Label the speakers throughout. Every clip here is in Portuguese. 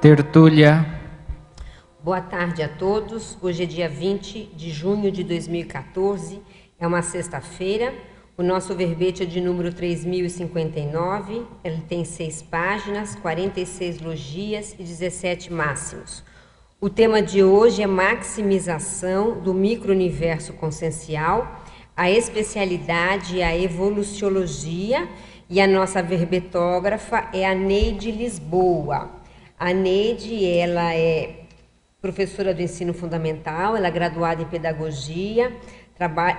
Speaker 1: Tertúlia.
Speaker 2: Boa tarde a todos. Hoje é dia 20 de junho de 2014, é uma sexta-feira. O nosso verbete é de número 3059, ele tem 6 páginas, 46 logias e 17 máximos. O tema de hoje é maximização do micro-universo consciencial, a especialidade e a evoluciologia, e a nossa verbetógrafa é a Neide Lisboa. A Neide, ela é professora do ensino fundamental, ela é graduada em pedagogia,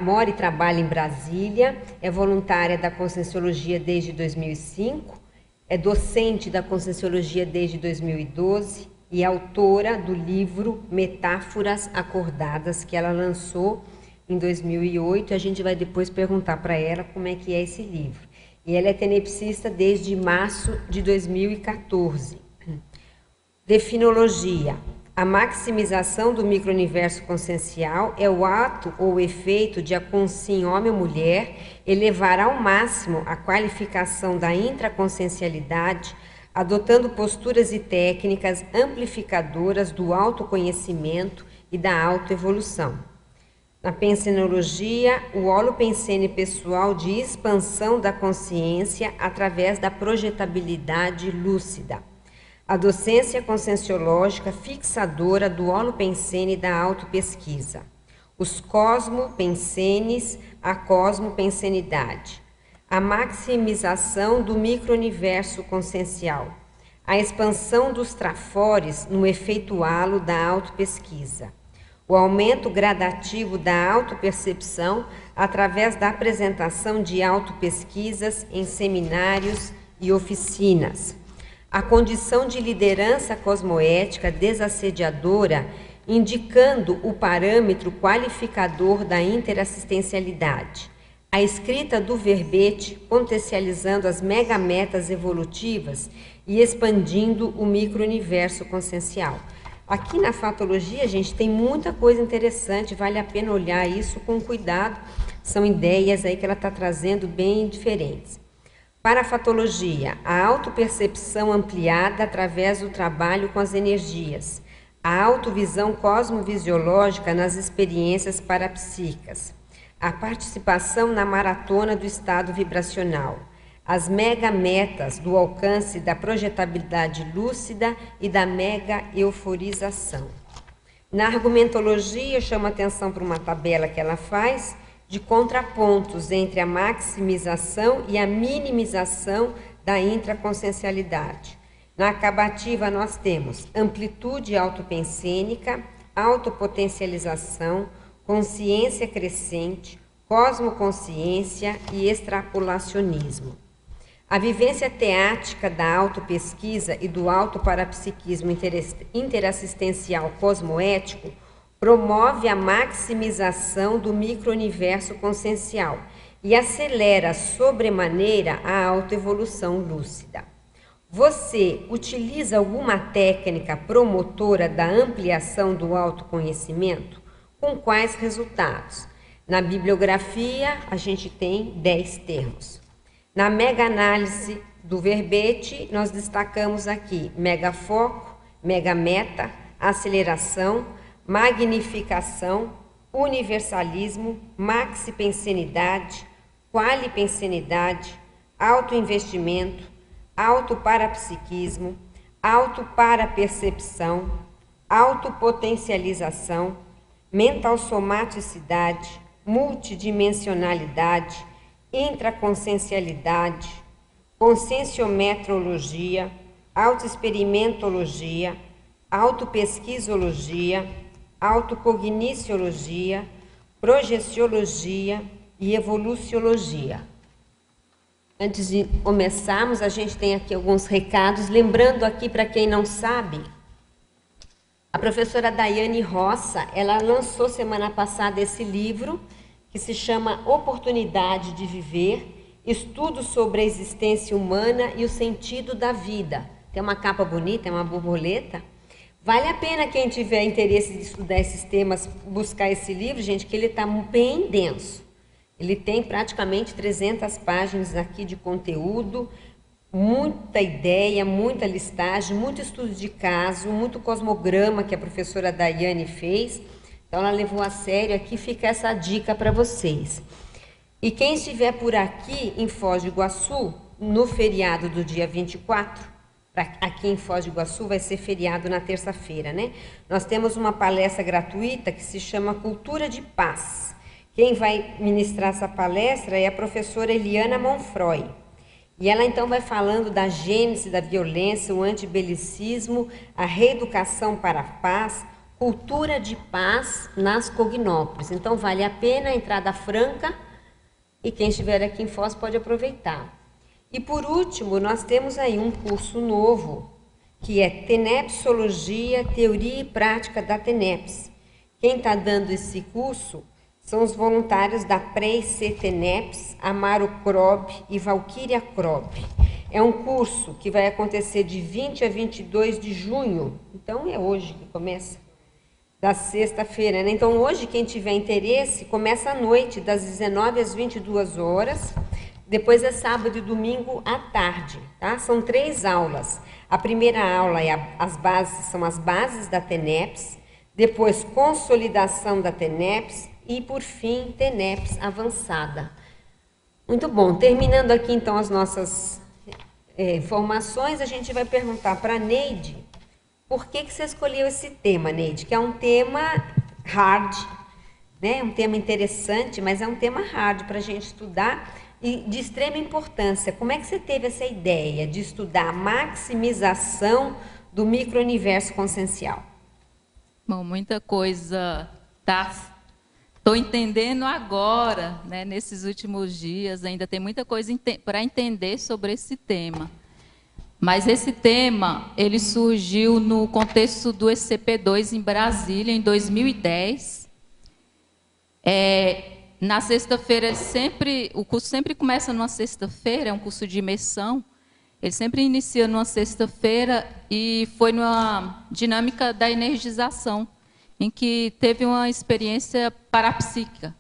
Speaker 2: mora e trabalha em Brasília, é voluntária da Conscienciologia desde 2005, é docente da Conscienciologia desde 2012 e é autora do livro Metáforas Acordadas, que ela lançou em 2008. A gente vai depois perguntar para ela como é que é esse livro. E ela é tenepsista desde março de 2014. Definologia. A maximização do micro-universo consciencial é o ato ou efeito de a consciência homem ou mulher elevar ao máximo a qualificação da intraconsciencialidade, adotando posturas e técnicas amplificadoras do autoconhecimento e da autoevolução. Na pensenologia, o holopensene pessoal de expansão da consciência através da projetabilidade lúcida. A docência conscienciológica fixadora do holopensene da autopesquisa. Os cosmopensenes, a cosmopensenidade. A maximização do micro-universo consciencial. A expansão dos trafores no efeito halo da autopesquisa. O aumento gradativo da autopercepção através da apresentação de autopesquisas em seminários e oficinas. A condição de liderança cosmoética desassediadora, indicando o parâmetro qualificador da interassistencialidade. A escrita do verbete, potencializando as megametas evolutivas e expandindo o micro-universo consciencial. Aqui na fatologia, gente, tem muita coisa interessante, vale a pena olhar isso com cuidado. São ideias aí que ela está trazendo bem diferentes. Para a fatologia, a autopercepção ampliada através do trabalho com as energias, a autovisão cosmovisiológica nas experiências parapsíquicas, a participação na maratona do estado vibracional, as megametas do alcance da projetabilidade lúcida e da mega-euforização. Na argumentologia, chama atenção para uma tabela que ela faz, de contrapontos entre a maximização e a minimização da intraconsciencialidade. Na acabativa, nós temos amplitude autopensênica, autopotencialização, consciência crescente, cosmoconsciência e extrapolacionismo. A vivência teática da autopesquisa e do autoparapsiquismo interassistencial cosmoético promove a maximização do micro-universo consciencial e acelera sobremaneira a autoevolução lúcida. Você utiliza alguma técnica promotora da ampliação do autoconhecimento? Com quais resultados? Na bibliografia, a gente tem 10 termos. Na mega-análise do verbete, nós destacamos aqui megafoco, megameta, aceleração, magnificação, universalismo, maxipensenidade, qualipensenidade, autoinvestimento, autoparapsiquismo, autoparapercepção, autopotencialização, mentalsomaticidade, multidimensionalidade, intraconsciencialidade, conscienciometrologia, autoexperimentologia, autopesquisologia, autocogniciologia, projeciologia e evoluciologia. Antes de começarmos, a gente tem aqui alguns recados. Lembrando aqui, para quem não sabe, a professora Daiane Roça, ela lançou semana passada esse livro, que se chama Oportunidade de Viver, Estudos sobre a Existência Humana e o Sentido da Vida. Tem uma capa bonita, é uma borboleta. Vale a pena quem tiver interesse de estudar esses temas, buscar esse livro, gente, que ele está bem denso. Ele tem praticamente 300 páginas aqui de conteúdo, muita ideia, muita listagem, muito estudo de caso, muito cosmograma que a professora Daiane fez. Então, ela levou a sério. Aqui fica essa dica para vocês. E quem estiver por aqui em Foz do Iguaçu, no feriado do dia 24, aqui em Foz do Iguaçu vai ser feriado na terça-feira, né? Nós temos uma palestra gratuita que se chama Cultura de Paz. Quem vai ministrar essa palestra é a professora Eliana Monfroy. E ela então vai falando da gênese da violência, o antibelicismo, a reeducação para a paz, cultura de paz nas Cognópolis. Então vale a pena a entrada franca e quem estiver aqui em Foz pode aproveitar. E por último, nós temos aí um curso novo, que é Tenepsologia, Teoria e Prática da TENEPS. Quem está dando esse curso são os voluntários da Pré-IC TENEPS, Amaro Krob e Valquíria Krob. É um curso que vai acontecer de 20 a 22 de junho, então é hoje que começa, da sexta-feira, né? Então hoje, quem tiver interesse, começa à noite, das 19 às 22 horas, depois é sábado e domingo à tarde, tá? São 3 aulas. A primeira aula é são as bases da TENEPS, depois consolidação da TENEPS e, por fim, TENEPS avançada. Muito bom. Terminando aqui, então, as nossas informações, a gente vai perguntar para a Neide por que você escolheu esse tema, Neide, que é um tema hard, né? Um tema interessante, mas é um tema hard para a gente estudar e de extrema importância. Como é que você teve essa ideia de estudar a maximização do micro-universo consciencial?
Speaker 1: Bom, muita coisa estou entendendo agora, né, nesses últimos dias, ainda tem muita coisa para entender sobre esse tema. Mas esse tema, ele surgiu no contexto do ECP2 em Brasília, em 2010. Na sexta-feira, o curso sempre começa numa sexta-feira, é um curso de imersão. Ele sempre inicia numa sexta-feira e foi numa dinâmica da energização, em que teve uma experiência parapsíquica.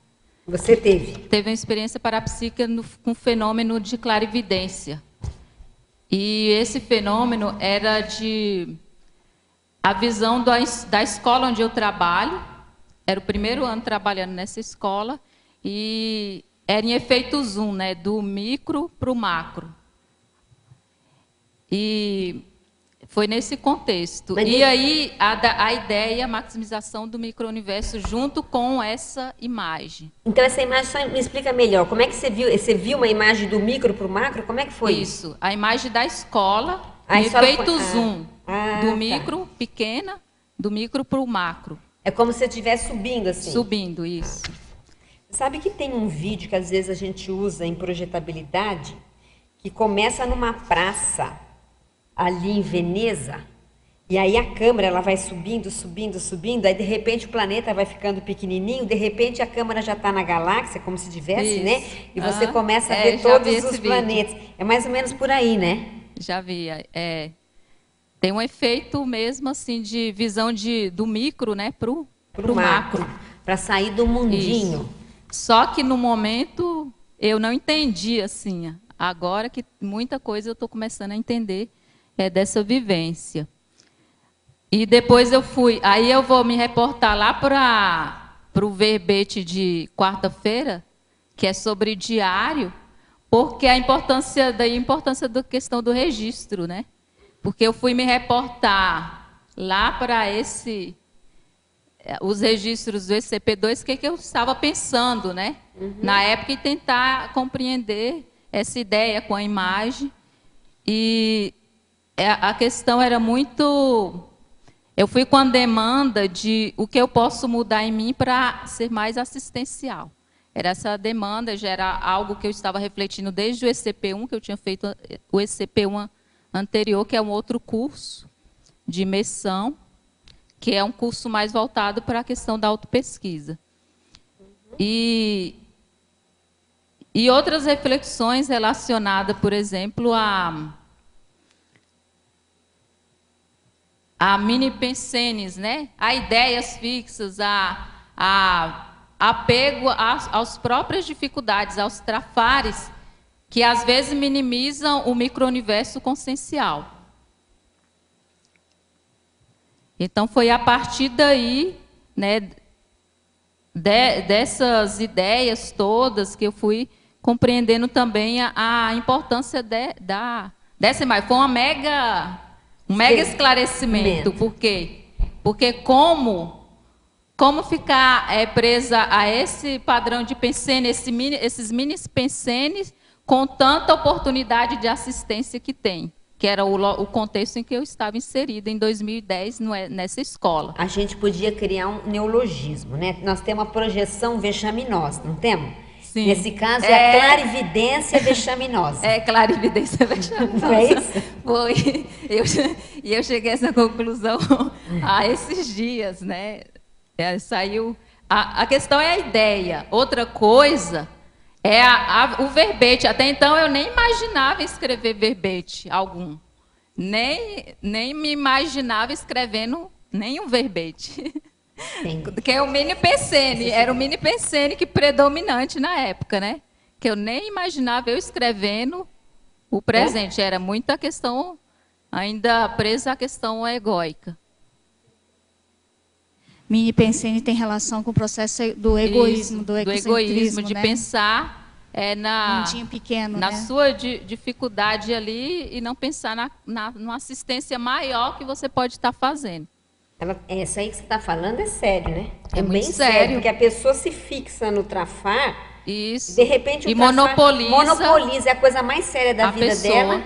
Speaker 2: Você teve?
Speaker 1: Teve uma experiência parapsíquica com fenômeno de clarividência. E esse fenômeno era a visão da escola onde eu trabalho. Era o primeiro ano trabalhando nessa escola. E era em efeito zoom, né, do micro para o macro. E foi nesse contexto. E aí a ideia, a maximização do micro-universo junto com essa imagem.
Speaker 2: Então essa imagem, só me explica melhor. Como é que você viu? Você viu uma imagem do micro para o macro? Como é que foi?
Speaker 1: Isso, a imagem da escola, em efeito zoom. Do micro, pequena, do micro para o macro.
Speaker 2: É como se você estivesse subindo assim?
Speaker 1: Subindo, isso.
Speaker 2: Sabe que tem um vídeo que às vezes a gente usa em projetabilidade, que começa numa praça, ali em Veneza, e aí a câmera ela vai subindo, subindo, subindo, aí de repente o planeta vai ficando pequenininho, de repente a câmera já está na galáxia, como se tivesse, né? E você começa a ver todos os planetas. É mais ou menos por aí, né?
Speaker 1: Já vi. Tem um efeito mesmo assim de visão do micro, né, pro macro.
Speaker 2: Para sair do mundinho.
Speaker 1: Isso. Só que no momento eu não entendi assim. Agora que muita coisa eu estou começando a entender dessa vivência. E depois aí eu vou me reportar lá para o verbete de quarta-feira, que é sobre diário, porque a importância da questão do registro, né? Porque eu fui me reportar lá para os registros do ECP2, o que eu estava pensando, né? Na época, e tentar compreender essa ideia com a imagem. E a questão era muito... Eu fui com a demanda de o que eu posso mudar em mim para ser mais assistencial. Era essa demanda, já era algo que eu estava refletindo desde o ECP1, que eu tinha feito o ECP1 anterior, que é um outro curso de imersão, que é um curso mais voltado para a questão da autopesquisa. E outras reflexões relacionadas, por exemplo, a mini-pensenes, né? A ideias fixas, a apego às próprias dificuldades, aos trafares que às vezes minimizam o micro-universo consciencial. Então, foi a partir daí, né, dessas ideias todas que eu fui compreendendo também a importância dessa imagem. Foi um mega esclarecimento. Por quê? Porque como ficar presa a esse padrão de pensene, esses mini pensenes, com tanta oportunidade de assistência que tem, que era o contexto em que eu estava inserida em 2010 nessa escola.
Speaker 2: A gente podia criar um neologismo, né? Nós temos a projeção vexaminosa, não temos?
Speaker 1: Sim.
Speaker 2: Nesse caso é a clarividência vexaminosa.
Speaker 1: É, clarividência vexaminosa.
Speaker 2: Não é isso?
Speaker 1: Foi. E eu cheguei a essa conclusão há esses dias, né? Saiu. A questão é a ideia. Outra coisa é o verbete. Até então eu nem imaginava escrever verbete algum. Nem me imaginava escrevendo nenhum verbete. Que é o mini pensene. Era o mini pensene que predominante na época, né? Que eu nem imaginava eu escrevendo o presente. Era muita questão, ainda presa à questão egóica.
Speaker 3: Mini pensene tem relação com o processo do egoísmo, do
Speaker 1: egoísmo, de
Speaker 3: né?
Speaker 1: pensar
Speaker 3: mundinho pequeno,
Speaker 1: na
Speaker 3: né?
Speaker 1: sua dificuldade ali e não pensar numa assistência maior que você pode estar fazendo.
Speaker 2: Isso aí que você está falando é sério, né?
Speaker 1: É
Speaker 2: bem
Speaker 1: muito sério.
Speaker 2: Porque a pessoa se fixa no trafar,
Speaker 1: isso,
Speaker 2: de repente o monopoliza, é a coisa mais séria da vida
Speaker 1: pessoa.
Speaker 2: dela.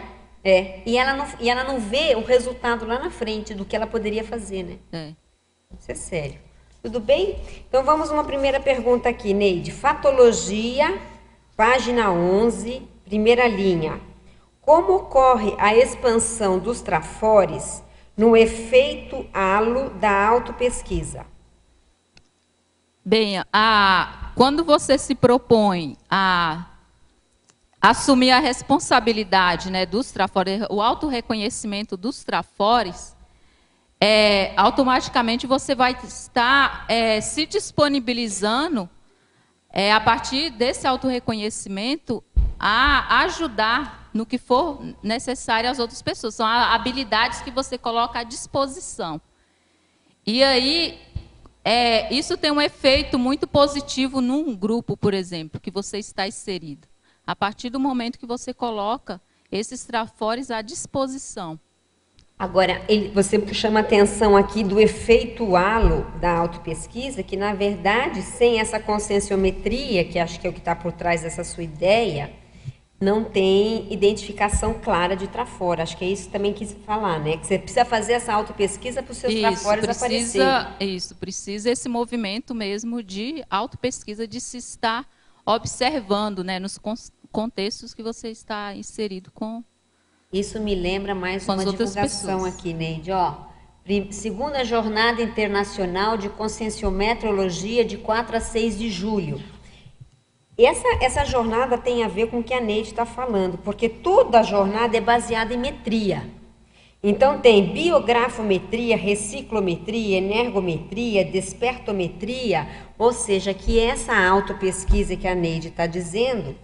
Speaker 2: E ela não vê o resultado lá na frente do que ela poderia fazer, né? Isso é sério. Tudo bem? Então vamos uma primeira pergunta aqui, Neide. Fatologia, página 11, primeira linha. Como ocorre a expansão dos trafores no efeito halo da autopesquisa?
Speaker 1: Bem, quando você se propõe a assumir a responsabilidade, né, dos trafores, o autorreconhecimento dos trafores, automaticamente você vai estar se disponibilizando, a partir desse autorreconhecimento, a ajudar no que for necessário às outras pessoas. São habilidades que você coloca à disposição. E aí, isso tem um efeito muito positivo num grupo, por exemplo, que você está inserido. A partir do momento que você coloca esses trafores à disposição.
Speaker 2: Agora, você chama atenção aqui do efeito halo da autopesquisa, que, na verdade, sem essa conscienciometria, que acho que é o que está por trás dessa sua ideia, não tem identificação clara de trafora. Acho que é isso que também quis falar, né? Que você precisa fazer essa autopesquisa para os seus trafores aparecerem.
Speaker 1: Isso, precisa esse movimento mesmo de autopesquisa, de se estar observando, né, nos contextos que você está inserido com.
Speaker 2: Isso me lembra mais uma divulgação aqui, Neide. Segunda Jornada Internacional de Conscienciometrologia, de 4 a 6 de julho. Essa jornada tem a ver com o que a Neide está falando, porque toda a jornada é baseada em metria. Então tem biografometria, reciclometria, energometria, despertometria, ou seja, que essa autopesquisa que a Neide está dizendo,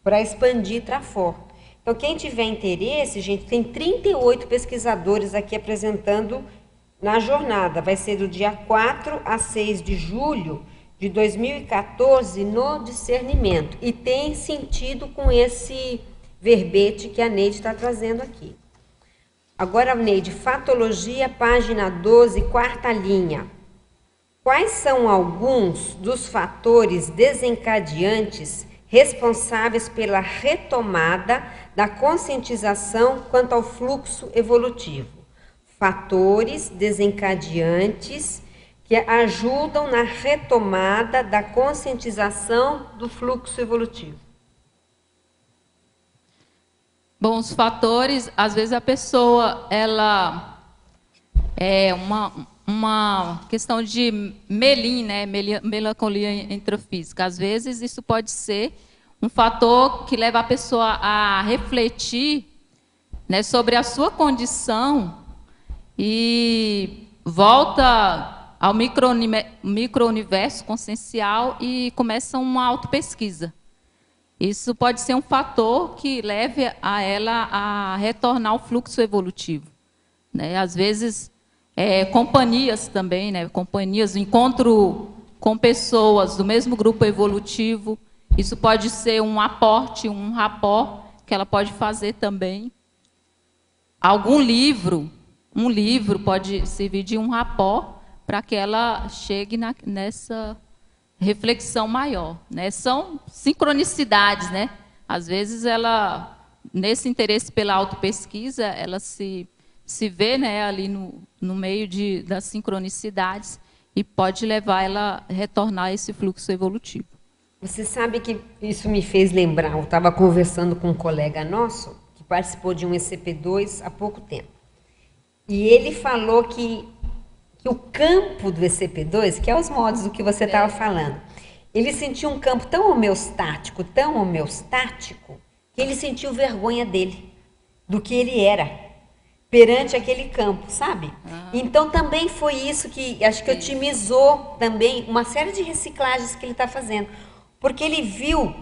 Speaker 2: para expandir trafor. Então, quem tiver interesse, gente, tem 38 pesquisadores aqui apresentando na jornada. Vai ser do dia 4 a 6 de julho de 2014 no discernimento. E tem sentido com esse verbete que a Neide está trazendo aqui. Agora, Neide, fatologia, página 12, quarta linha. Quais são alguns dos fatores desencadeantes responsáveis pela retomada da conscientização quanto ao fluxo evolutivo? Fatores desencadeantes que ajudam na retomada da conscientização do fluxo evolutivo.
Speaker 1: Bom, os fatores, às vezes a pessoa, ela é uma questão de né, melancolia intrafísica. Às vezes isso pode ser um fator que leva a pessoa a refletir, né, sobre a sua condição e volta ao micro-universo consciencial e começa uma autopesquisa. isso pode ser um fator que leve a ela a retornar ao fluxo evolutivo, né? Às vezes, companhias também, né? Companhias, encontro com pessoas do mesmo grupo evolutivo, isso pode ser um aporte, um rapport que ela pode fazer também. Algum livro, um livro pode servir de um rapport para que ela chegue nessa reflexão maior, né? São sincronicidades, né? Às vezes ela, nesse interesse pela autopesquisa, ela se vê, né, ali no meio das sincronicidades e pode levar ela a retornar a esse fluxo evolutivo.
Speaker 2: Você sabe que isso me fez lembrar, eu estava conversando com um colega nosso que participou de um ECP2 há pouco tempo. E ele falou que o campo do ECP2, que é os modos do que você estava falando, ele sentiu um campo tão homeostático, que ele sentiu vergonha dele, do que ele era, perante aquele campo, sabe? Então também foi isso que acho que otimizou também uma série de reciclagens que ele está fazendo, porque ele viu...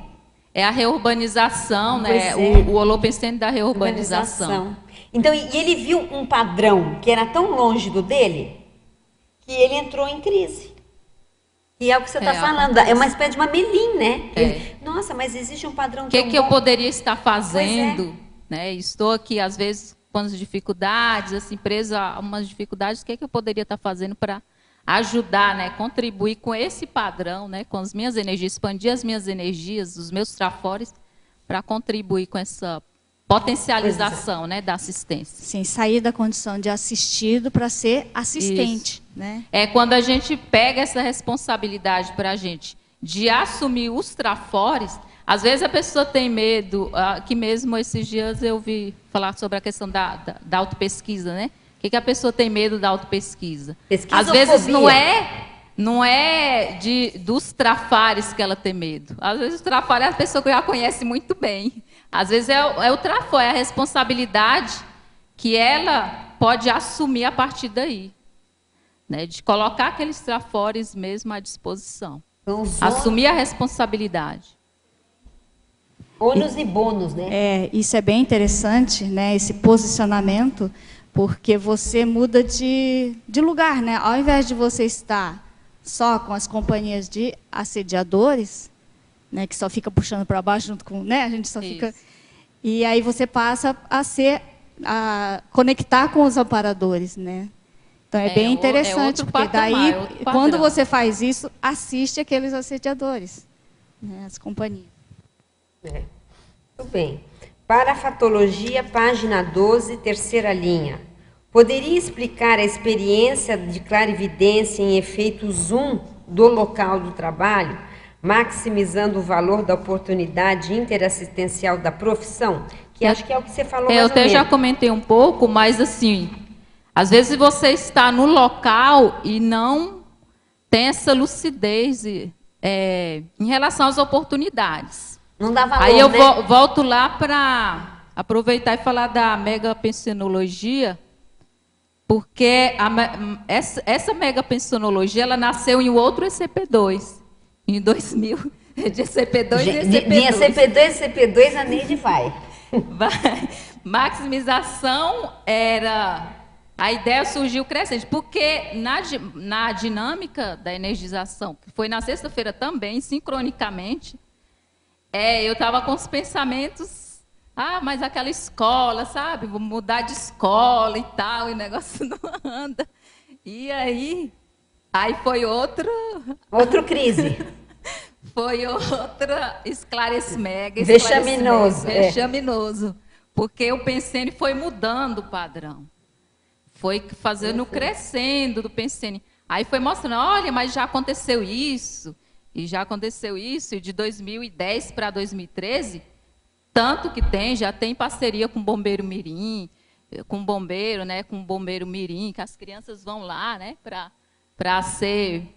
Speaker 1: É a reurbanização, né? O Holopensene da reurbanização.
Speaker 2: Então, e ele viu um padrão que era tão longe do dele, que ele entrou em crise. E é o que você está falando, é uma espécie de uma melim, né? Nossa, mas existe um padrão tão bom.
Speaker 1: O que eu poderia estar fazendo? Né? Estou aqui, às vezes, com as dificuldades, assim, presa a umas dificuldades, o que eu poderia estar fazendo para ajudar, né? Contribuir com esse padrão, né? Com as minhas energias, expandir as minhas energias, os meus trafores, para contribuir com essa potencialização, né, da assistência.
Speaker 3: Sim, sair da condição de assistido para ser assistente. Né?
Speaker 1: É quando a gente pega essa responsabilidade para a gente de assumir os trafores, às vezes a pessoa tem medo, que mesmo esses dias eu ouvi falar sobre a questão da autopesquisa, né? O que a pessoa tem medo da autopesquisa? Às vezes não é dos trafares que ela tem medo. Às vezes o trafar é a pessoa que já conhece muito bem. Às vezes é o trafo, é a responsabilidade que ela pode assumir a partir daí, né? De colocar aqueles trafores mesmo à disposição. Então, assumir a responsabilidade.
Speaker 2: Ônus e bônus, né?
Speaker 3: Isso é bem interessante, né? Esse posicionamento, porque você muda de lugar, né? Ao invés de você estar só com as companhias de assediadores, né, que só fica puxando para baixo junto com, né, a gente só fica, e aí você passa a conectar com os amparadores, né? Então é bem interessante, porque daí quando você faz isso, assiste aqueles assediadores, né, as companhias.
Speaker 2: Muito bem. Parafatologia, página 12, terceira linha. Poderia explicar a experiência de clarividência em efeito zoom do local do trabalho, maximizando o valor da oportunidade interassistencial da profissão? Que acho que é o que você falou mais ou
Speaker 1: menos. Eu até já comentei um pouco, mas assim, às vezes você está no local e não tem essa lucidez em relação às oportunidades.
Speaker 2: Não dá valor,
Speaker 1: aí eu
Speaker 2: né?
Speaker 1: volto lá para aproveitar e falar da megapensionologia, porque essa megapensionologia ela nasceu em outro ECP2. Em 2000, de CP2 e CP2.
Speaker 2: De CP2 a Neide vai.
Speaker 1: Maximização era... A ideia surgiu crescente, porque na dinâmica da energização, que foi na sexta-feira também, sincronicamente, eu estava com os pensamentos, mas aquela escola, sabe? Vou mudar de escola e tal, e o negócio não anda. E aí foi outro
Speaker 2: crise.
Speaker 1: Foi outra esclarecimento.
Speaker 2: Vexaminoso.
Speaker 1: Vexaminoso. Porque o Pensene foi mudando o padrão. Foi fazendo crescendo do Pensene. Aí foi mostrando, olha, mas já aconteceu isso. E já aconteceu isso. E de 2010 para 2013, tanto que já tem parceria com o Bombeiro Mirim, com o Bombeiro, né, com o Bombeiro Mirim, que as crianças vão lá, né, para ser...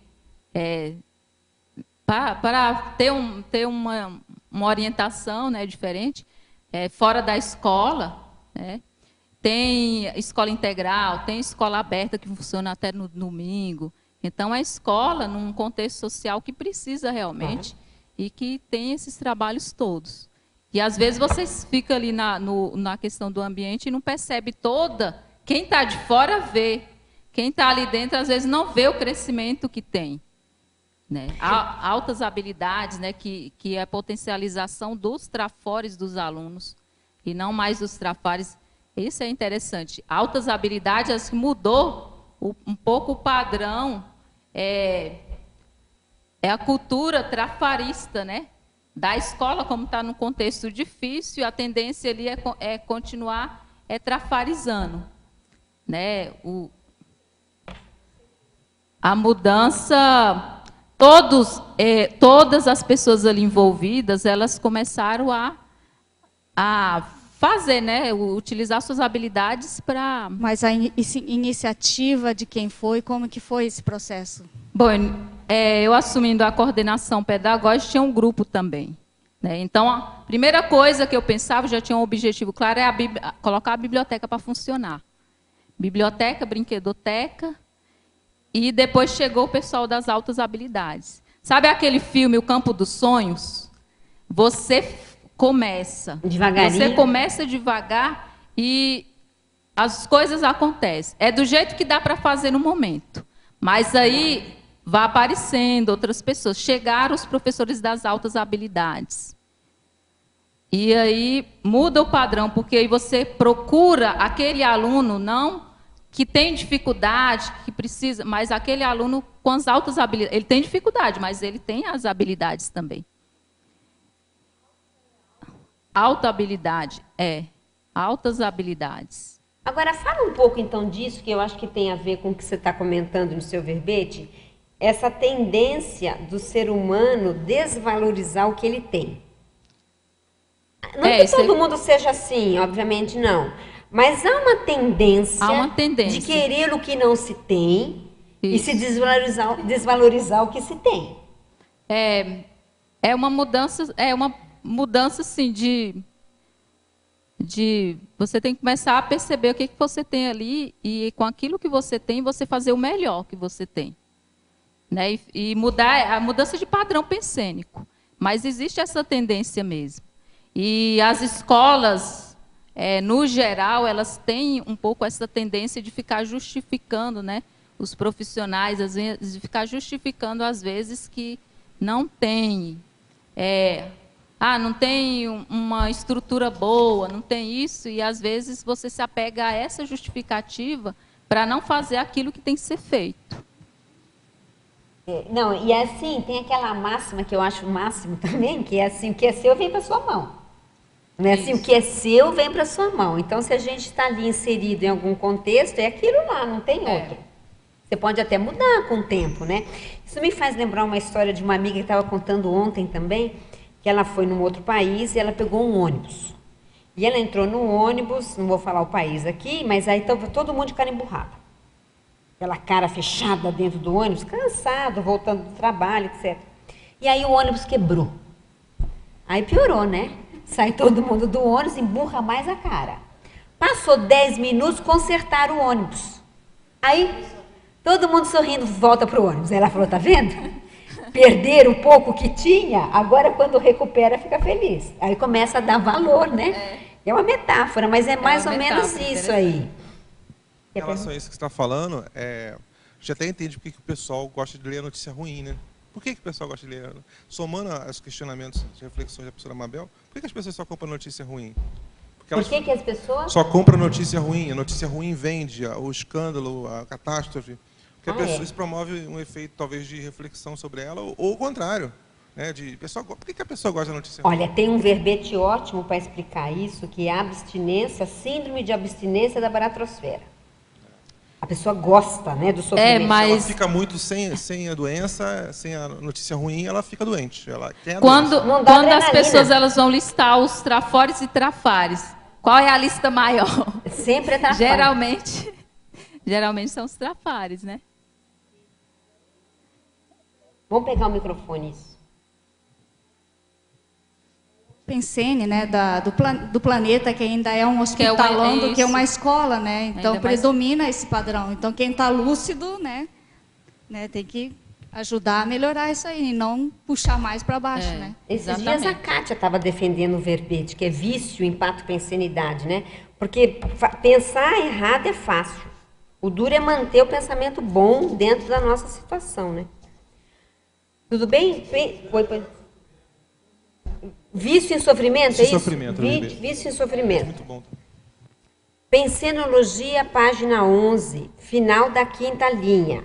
Speaker 1: para ter uma orientação, né, diferente, fora da escola, né? Tem escola integral, tem escola aberta que funciona até no domingo. Então, a escola, num contexto social que precisa realmente, e que tem esses trabalhos todos. E às vezes vocês ficam ali na questão do ambiente e não percebe toda. Quem está de fora vê. Quem está ali dentro, às vezes, não vê o crescimento que tem. Né? Altas habilidades, né? que é a potencialização dos trafores dos alunos, e não mais dos trafares. Isso é interessante. Altas habilidades, mudou um pouco o padrão, é a cultura trafarista, né? Da escola, como está num contexto difícil, a tendência ali é continuar trafarizando. Né? A mudança, todas as pessoas ali envolvidas, elas começaram a fazer, né? Utilizar suas habilidades para...
Speaker 3: Mas a iniciativa de quem foi, como que foi esse processo?
Speaker 1: Bom, eu assumindo a coordenação pedagógica, tinha um grupo também. Né? Então, a primeira coisa que eu pensava, já tinha um objetivo claro, colocar a biblioteca para funcionar. Biblioteca, brinquedoteca, e depois chegou o pessoal das altas habilidades. Sabe aquele filme O Campo dos Sonhos? Você começa.
Speaker 2: Devagarinho.
Speaker 1: Você começa devagar e as coisas acontecem. É do jeito que dá para fazer no momento. Mas aí vai aparecendo outras pessoas. Chegaram os professores das altas habilidades. E aí muda o padrão, porque aí você procura aquele aluno não que tem dificuldade, que precisa, mas aquele aluno com as altas habilidades. Ele tem dificuldade, mas ele tem as habilidades também. Alta habilidade, altas habilidades.
Speaker 2: Agora, fala um pouco, então, disso, que eu acho que tem a ver com o que você está comentando no seu verbete, essa tendência do ser humano desvalorizar o que ele tem. Não que todo mundo seja assim, obviamente não. Mas há uma tendência de querer o que não se tem e se desvalorizar o que se tem.
Speaker 1: É uma mudança assim, de você tem que começar a perceber o que você tem ali e com aquilo que você tem, você fazer o melhor que você tem. Né? E mudar a mudança de padrão pensênico. Mas existe essa tendência mesmo. E as escolas, no geral, elas têm um pouco essa tendência de ficar justificando, né, os profissionais, às vezes, de ficar justificando, às vezes, que não tem... não tem uma estrutura boa, não tem isso, e às vezes você se apega a essa justificativa para não fazer aquilo que tem que ser feito.
Speaker 2: Não, e assim, tem aquela máxima que eu acho o máximo também, que é assim, o que é seu vem para sua mão. Não é assim, o que é seu vem para sua mão. Então, se a gente está ali inserido em algum contexto, é aquilo lá, não tem outro. Você pode até mudar com o tempo, né? Isso me faz lembrar uma história de uma amiga que estava contando ontem também, que ela foi num outro país e ela pegou um ônibus. E ela entrou no ônibus, não vou falar o país aqui, mas aí estava todo mundo de cara emburrada. Aquela cara fechada dentro do ônibus, cansado, voltando do trabalho, etc. E aí o ônibus quebrou. Aí piorou, né? Sai todo mundo do ônibus, emburra mais a cara. Passou 10 minutos, consertaram o ônibus. Aí todo mundo sorrindo, volta para o ônibus. Aí ela falou, tá vendo? Perder um pouco que tinha, agora quando recupera fica feliz. Aí começa a dar valor, né? É uma metáfora, mas é mais ou menos isso aí.
Speaker 4: Em relação a isso que você está falando, a gente até entende porque que o pessoal gosta de ler a notícia ruim, né? Por que o pessoal gosta de ler? Somando os questionamentos, as reflexões da professora Mabel, por que as pessoas só compram notícia ruim?
Speaker 2: Por que as pessoas...
Speaker 4: Só compram notícia ruim. A notícia ruim vende o escândalo, a catástrofe. Porque isso promove um efeito, talvez, de reflexão sobre ela, ou o contrário. Né, por que a pessoa gosta da notícia ruim?
Speaker 2: Olha, tem um verbete ótimo para explicar isso, que é a abstinência, síndrome de abstinência da baratrosfera. A pessoa gosta, né, do sofrimento.
Speaker 1: Mas...
Speaker 4: Se ela fica muito sem a doença, sem a notícia ruim, ela fica doente. Ela quer
Speaker 1: quando as pessoas elas vão listar os trafores e trafares, qual é a lista maior?
Speaker 2: Sempre é trafar.
Speaker 1: Geralmente são os trafares, né?
Speaker 2: Vamos pegar o microfone, isso.
Speaker 3: Pensene, né, do planeta, que ainda é um hospitalão do que é uma escola, né? Então predomina esse padrão. Então quem está lúcido, né, tem que ajudar a melhorar isso aí, e não puxar mais para baixo, né?
Speaker 2: Esses dias a Kátia estava defendendo o verbete, que é vício, impacto, pensanidade, né? Porque pensar errado é fácil. O duro é manter o pensamento bom dentro da nossa situação, né? Tudo bem? Vício em sofrimento, é isso? Vício em sofrimento.
Speaker 4: Muito bom.
Speaker 2: Pensenologia, página 11, final da 5ª linha.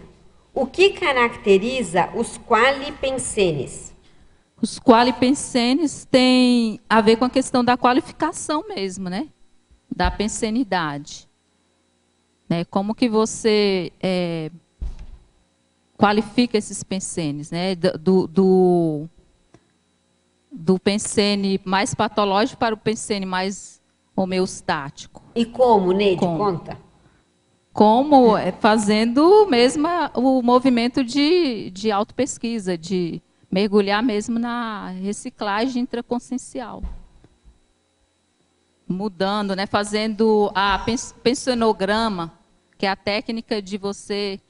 Speaker 2: O que caracteriza os qualipensenes?
Speaker 1: Os qualipensenes têm a ver com a questão da qualificação mesmo, né? Da pensenidade. Né? Como que você qualifica esses pensenes, né? Do pensene mais patológico para o pensene mais homeostático.
Speaker 2: E como, Neide? Conta.
Speaker 1: Como? Fazendo mesmo o movimento de autopesquisa, de mergulhar mesmo na reciclagem intraconsciencial. Mudando, né? Fazendo a pensionograma, que é a técnica de você...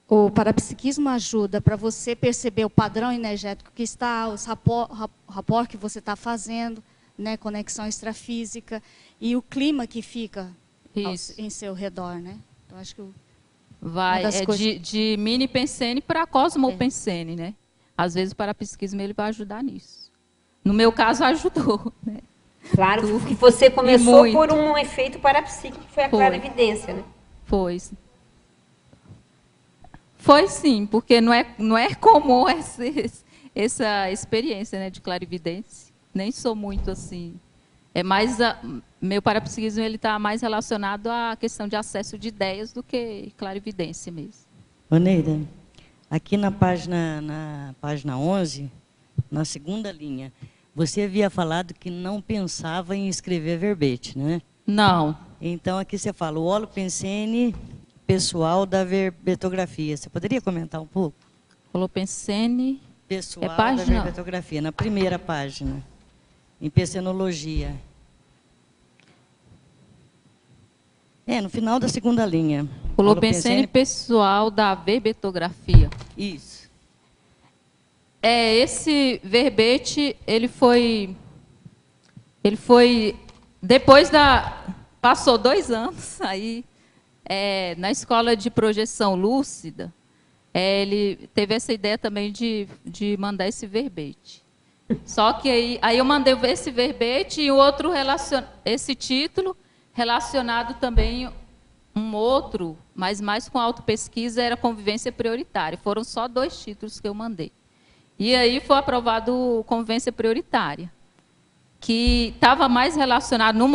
Speaker 3: O parapsiquismo ajuda para você perceber o padrão energético que está, os rapport que você está fazendo, né, conexão extrafísica e o clima que fica em seu redor, né? Então acho que
Speaker 1: de mini pensene para cosmopensene, né? Às vezes o parapsiquismo ele vai ajudar nisso. No meu caso ajudou, né?
Speaker 2: Claro que você começou por um efeito parapsíquico, que foi a clarividência, né?
Speaker 1: Foi sim, porque não é comum essa experiência, né, de clarividência. Nem sou muito assim. Meu parapsiquismo ele está mais relacionado à questão de acesso de ideias do que clarividência mesmo.
Speaker 5: Oneida, aqui na página 11, na 2ª linha, você havia falado que não pensava em escrever verbete, né?
Speaker 1: Não.
Speaker 5: Então aqui você fala o holopensene pessoal da verbetografia. Você poderia comentar um pouco?
Speaker 1: Holopensene
Speaker 5: pessoal da verbetografia, na 1ª página, em pensenologia. No final da 2ª linha.
Speaker 1: Holopensene pessoal da verbetografia.
Speaker 5: Isso.
Speaker 1: Esse verbete, ele foi depois passou 2 anos aí, na escola de projeção lúcida, ele teve essa ideia também de mandar esse verbete. Só que aí eu mandei esse verbete e esse título relacionado também um outro, mas mais com autopesquisa, era convivência prioritária. Foram só 2 títulos que eu mandei. E aí foi aprovado convivência prioritária, que estava mais relacionado no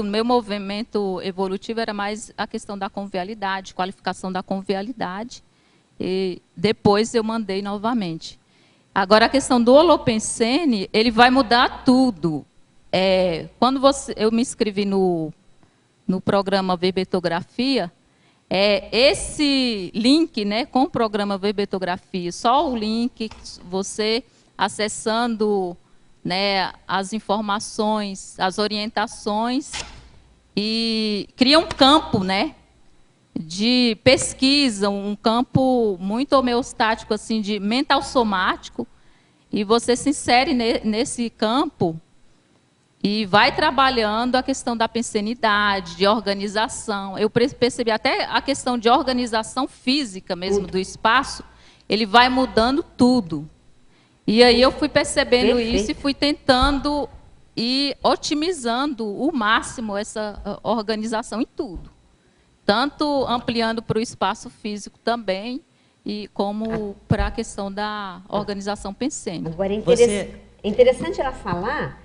Speaker 1: meu movimento evolutivo era mais a questão da convivialidade, qualificação da convivialidade, e depois eu mandei novamente. Agora, a questão do holopensene, ele vai mudar tudo. Quando eu me inscrevi no programa Verbetografia, esse link, né, com o programa Verbetografia, só o link, você acessando, né, as informações, as orientações, e cria um campo, né, de pesquisa, um campo muito homeostático, assim, de mental somático, e você se insere nesse campo e vai trabalhando a questão da pensenidade, de organização. Eu percebi até a questão de organização física mesmo do espaço, ele vai mudando tudo. E aí eu fui percebendo isso e fui tentando ir otimizando o máximo essa organização em tudo. Tanto ampliando para o espaço físico também, e como para a questão da organização pensênica.
Speaker 2: Agora, é interessante ela falar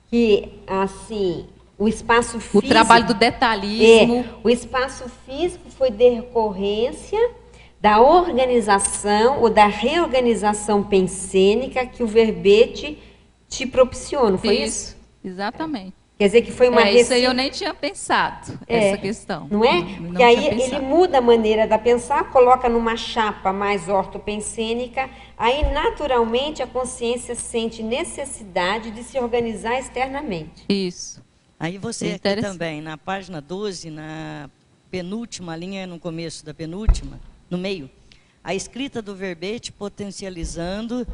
Speaker 2: que, assim, o espaço físico...
Speaker 1: O trabalho do detalhismo...
Speaker 2: o espaço físico foi decorrência da organização ou da reorganização pensênica que o verbete te propiciou, não foi isso?
Speaker 1: Exatamente.
Speaker 2: Quer dizer que foi uma...
Speaker 1: Isso aí eu nem tinha pensado, essa questão.
Speaker 2: Não é? Porque aí ele muda a maneira de pensar, coloca numa chapa mais ortopensênica, aí naturalmente a consciência sente necessidade de se organizar externamente.
Speaker 1: Isso.
Speaker 5: Aí você aqui também, na página 12, na penúltima linha, no começo da penúltima, no meio, a escrita do verbete potencializando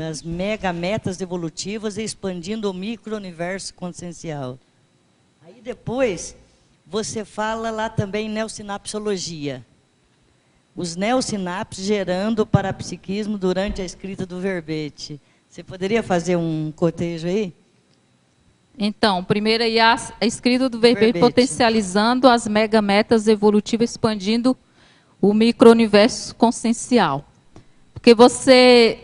Speaker 5: as megametas evolutivas e expandindo o micro-universo consciencial. Aí depois, você fala lá também neosinapsologia. Os neosinapses gerando o parapsiquismo durante a escrita do verbete. Você poderia fazer um cotejo aí?
Speaker 1: Então, primeiro aí a escrita do verbete potencializando as megametas evolutivas, expandindo o micro-universo consciencial. Porque você...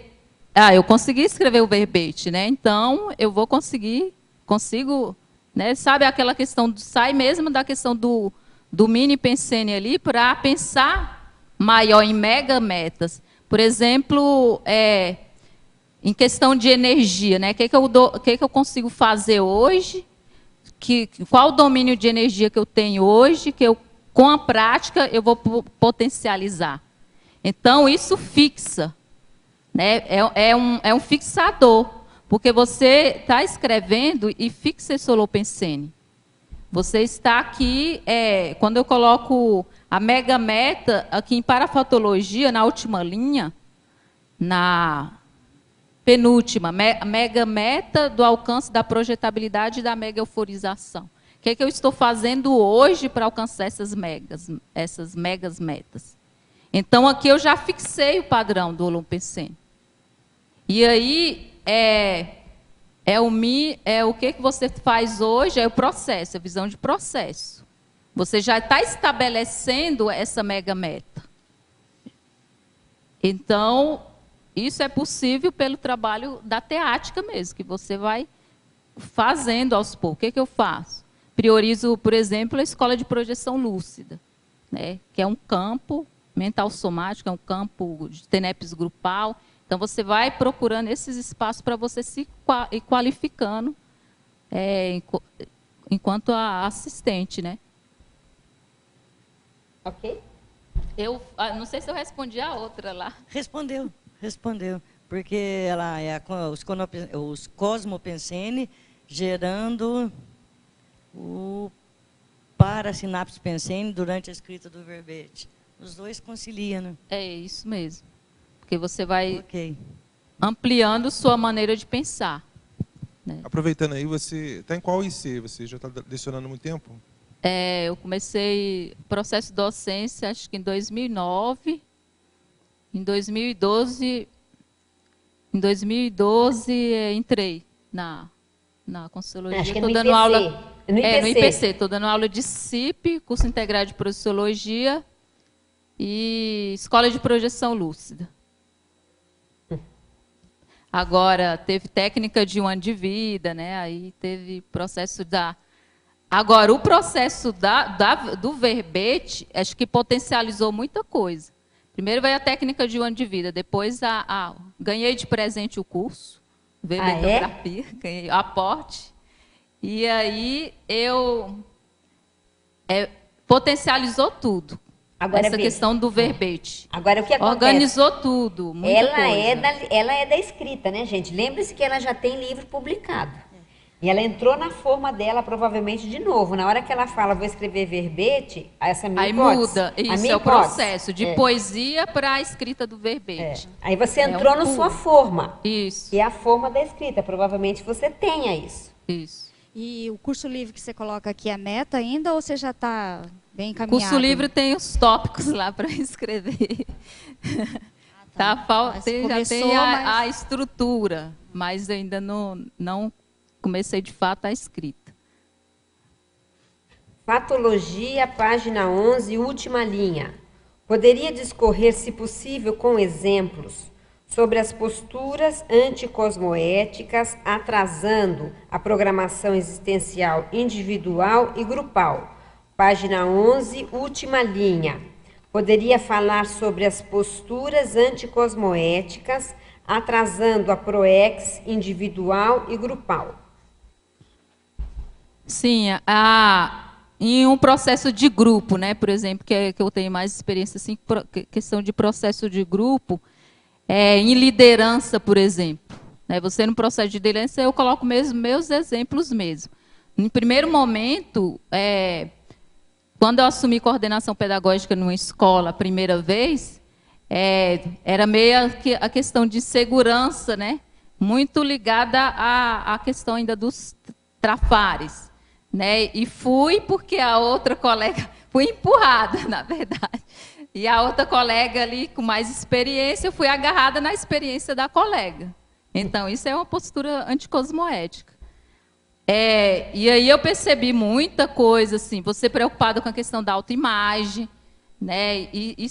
Speaker 1: eu consegui escrever o verbete, né? Então, eu vou consigo, né? Sabe aquela questão, sai mesmo da questão do mini pensene ali para pensar maior em megametas. Por exemplo, em questão de energia, né? O que eu consigo fazer hoje? Qual o domínio de energia que eu tenho hoje, que eu, com a prática, eu vou potencializar. Então, isso fixa. Né? É um fixador, porque você está escrevendo e fixa esse holopensene. Você está aqui, quando eu coloco a megameta, aqui em parafatologia, na última linha, na penúltima, megameta do alcance da projetabilidade e da mega euforização. O que é que eu estou fazendo hoje para alcançar essas megas metas? Então, aqui eu já fixei o padrão do holopensene. E aí, o que você faz hoje é o processo, a visão de processo. Você já está estabelecendo essa mega meta. Então, isso é possível pelo trabalho da teática mesmo, que você vai fazendo aos poucos. O que eu faço? Priorizo, por exemplo, a escola de projeção lúcida, né? Que é um campo mental somático, é um campo de TENEPS grupal. Então, você vai procurando esses espaços para você se ir qualificando enquanto assistente, né?
Speaker 2: Ok.
Speaker 1: Eu não sei se eu respondi a outra lá.
Speaker 5: Respondeu. Porque ela os cosmopensene gerando o parasinapse pensene durante a escrita do verbete. Os dois conciliam, né?
Speaker 1: É isso mesmo. Porque você vai ampliando sua maneira de pensar. Né?
Speaker 4: Aproveitando aí, você está em qual IC? Você já está lecionando há muito tempo?
Speaker 1: Eu comecei processo de docência, acho que em 2009. Em 2012, entrei na Consciologia.
Speaker 2: Acho que
Speaker 1: Estou dando aula no IPC. Estou dando aula de CIP, curso integrado de Projeciologia e Escola de Projeção Lúcida. Agora, teve técnica de 1 ano de vida, né? Aí teve processo da... Agora, o processo do verbete, acho que potencializou muita coisa. Primeiro veio a técnica de 1 ano de vida, depois ganhei de presente o curso, verbetografia, ganhei aporte. E aí potencializou tudo.
Speaker 2: Agora,
Speaker 1: essa questão do verbete.
Speaker 2: Agora, o que acontece?
Speaker 1: Organizou tudo, muita coisa.
Speaker 2: Ela é da escrita, né, gente? Lembre-se que ela já tem livro publicado. E ela entrou na forma dela, provavelmente, de novo. Na hora que ela fala, vou escrever verbete, essa é a minha hipótese.
Speaker 1: Muda, isso é o processo, de poesia para a escrita do verbete.
Speaker 2: Aí você entrou na sua forma.
Speaker 1: Isso.
Speaker 2: Que é a forma da escrita. Provavelmente você tenha isso.
Speaker 1: Isso.
Speaker 3: E o curso livre que você coloca aqui é meta ainda ou você já está bem encaminhado?
Speaker 1: Curso livre tem os tópicos lá para escrever. Já tem a estrutura, mas ainda não comecei de fato a escrita.
Speaker 2: Fatologia, página 11, última linha. Poderia discorrer, se possível, com exemplos sobre as posturas anticosmoéticas atrasando a programação existencial individual e grupal. Página 11, última linha. Poderia falar sobre as posturas anticosmoéticas atrasando a proex individual e grupal.
Speaker 1: Sim, em um processo de grupo, né, por exemplo, que eu tenho mais experiência, assim, questão de processo de grupo, em liderança, por exemplo. Né, você, no processo de liderança, eu coloco mesmo meus exemplos mesmo. Em primeiro momento, quando eu assumi coordenação pedagógica numa escola a primeira vez, era meio que a questão de segurança, né? Muito ligada à questão ainda dos trafares, né? E fui porque a outra colega, fui empurrada, na verdade. E a outra colega ali com mais experiência, eu fui agarrada na experiência da colega. Então, isso é uma postura anticosmoética. E aí eu percebi muita coisa, assim, você preocupado com a questão da autoimagem, né? E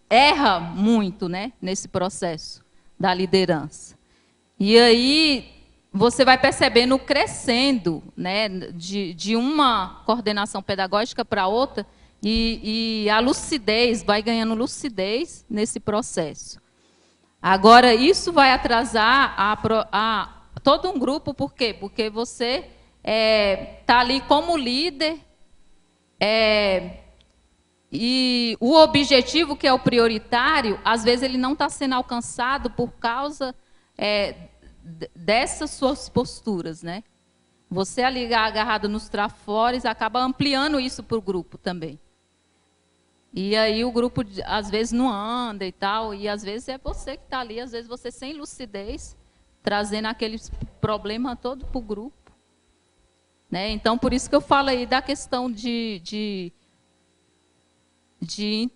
Speaker 1: erra muito, né? Nesse processo da liderança. E aí você vai percebendo crescendo, né? De uma coordenação pedagógica para outra, e a lucidez, vai ganhando lucidez nesse processo. Agora, isso vai atrasar todo um grupo, por quê? Porque você está ali como líder, e o objetivo, que é o prioritário, às vezes ele não está sendo alcançado por causa dessas suas posturas, né? Você ali agarrado nos trafores acaba ampliando isso para o grupo também. E aí o grupo, às vezes, não anda e tal, e às vezes é você que está ali, às vezes você sem lucidez, trazendo aquele problema todo para o grupo. Né? Então, por isso que eu falo aí da questão de ir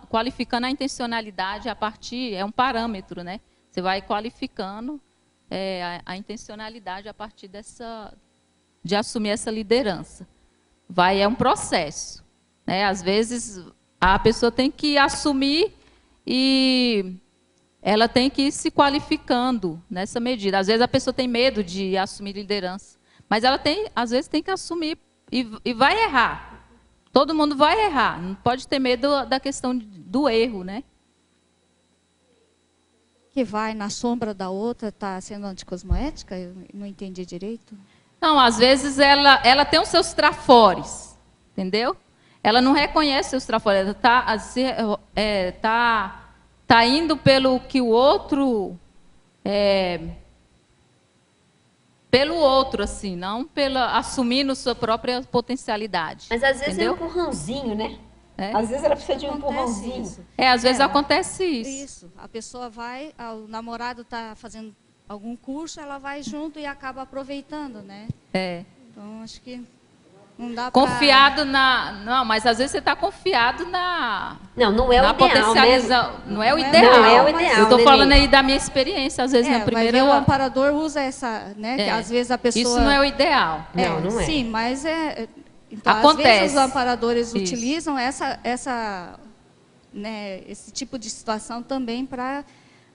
Speaker 1: qualificando a intencionalidade a partir, é um parâmetro, né? Você vai qualificando a intencionalidade a partir de assumir essa liderança. É um processo. Né? Às vezes, a pessoa tem que assumir e ela tem que ir se qualificando nessa medida. Às vezes, a pessoa tem medo de assumir liderança, mas ela às vezes tem que assumir e vai errar. Todo mundo vai errar, não pode ter medo da questão do erro, né?
Speaker 3: Que vai na sombra da outra, está sendo anticosmoética? Eu não entendi direito.
Speaker 1: Não, às vezes ela tem os seus trafores, entendeu? Ela não reconhece os trafores, ela tá indo pelo que o outro... pelo outro, assim, não assumindo sua própria potencialidade.
Speaker 2: Mas às vezes
Speaker 1: entendeu?
Speaker 2: é um empurrãozinho, né? Às vezes ela precisa de um empurrãozinho.
Speaker 3: Isso.
Speaker 1: Às vezes acontece isso.
Speaker 3: Isso. A pessoa vai, o namorado está fazendo algum curso, ela vai junto e acaba aproveitando, né? Então, acho que não dá para...
Speaker 1: Confiado Não, mas às vezes você está confiado na...
Speaker 2: Não é o ideal, né?
Speaker 1: Não é o ideal.
Speaker 2: Não é o ideal,
Speaker 1: eu estou falando aí da minha experiência, às vezes na primeira...
Speaker 3: o amparador usa essa, né? Que às vezes a pessoa...
Speaker 1: Isso não é o ideal.
Speaker 2: Não é.
Speaker 3: Sim, mas então,
Speaker 1: acontece.
Speaker 3: Às vezes os amparadores utilizam esse tipo de situação também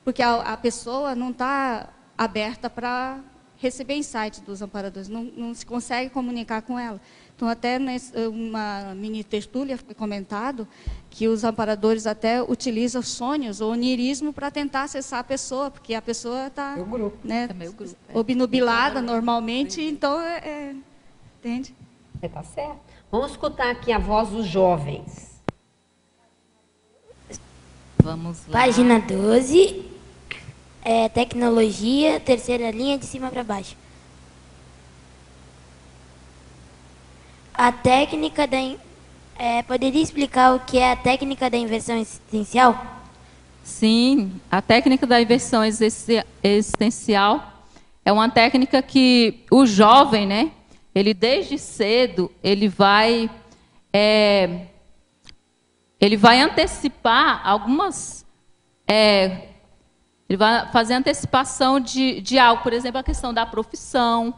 Speaker 3: porque a pessoa não está aberta para receber insight dos amparadores, não se consegue comunicar com ela. Então, até uma mini tertúlia foi comentado que os amparadores até utilizam sonhos ou onirismo para tentar acessar a pessoa, porque a pessoa está obnubilada normalmente, então, entende?
Speaker 2: Tá certo. Vamos escutar aqui a voz dos jovens.
Speaker 1: Vamos lá.
Speaker 6: Página 12, tecnologia, terceira linha de cima para baixo. A técnica poderia explicar o que é a técnica da inversão existencial?
Speaker 1: Sim, a técnica da inversão existencial é uma técnica que o jovem, né? Ele desde cedo ele vai antecipar algumas, ele vai fazer antecipação de algo, por exemplo, a questão da profissão.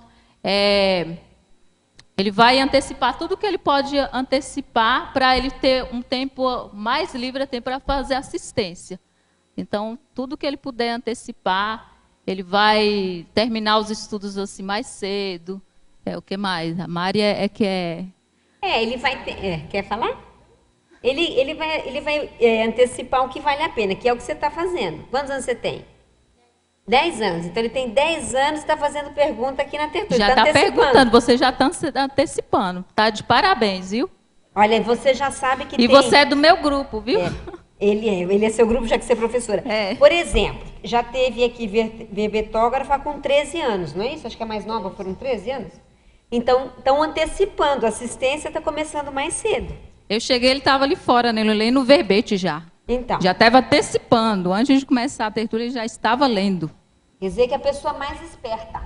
Speaker 1: Ele vai antecipar tudo que ele pode antecipar para ele ter um tempo mais livre para fazer assistência. Então, tudo que ele puder antecipar, ele vai terminar os estudos assim mais cedo. O que mais? A Mari
Speaker 2: ele vai quer falar? Ele vai antecipar o que vale a pena, que é o que você está fazendo. Quantos anos você tem? 10 anos. Então, ele tem 10 anos e está fazendo pergunta aqui na tertúlia.
Speaker 1: Já está perguntando, você já está antecipando. Está de parabéns, viu?
Speaker 2: Olha, você já sabe que
Speaker 1: E você é do meu grupo, viu?
Speaker 2: Ele é seu grupo, já que você é professora. Por exemplo, já teve aqui verbetógrafa com 13 anos, não é isso? Acho que a mais nova foram 13 anos. Então, estão antecipando. A assistência está começando mais cedo.
Speaker 1: Eu cheguei, ele estava ali fora, né? Eu leio no verbete já.
Speaker 2: Então.
Speaker 1: Já estava antecipando. Antes de começar a tertúlia, ele já estava lendo.
Speaker 2: Quer dizer que a pessoa mais esperta,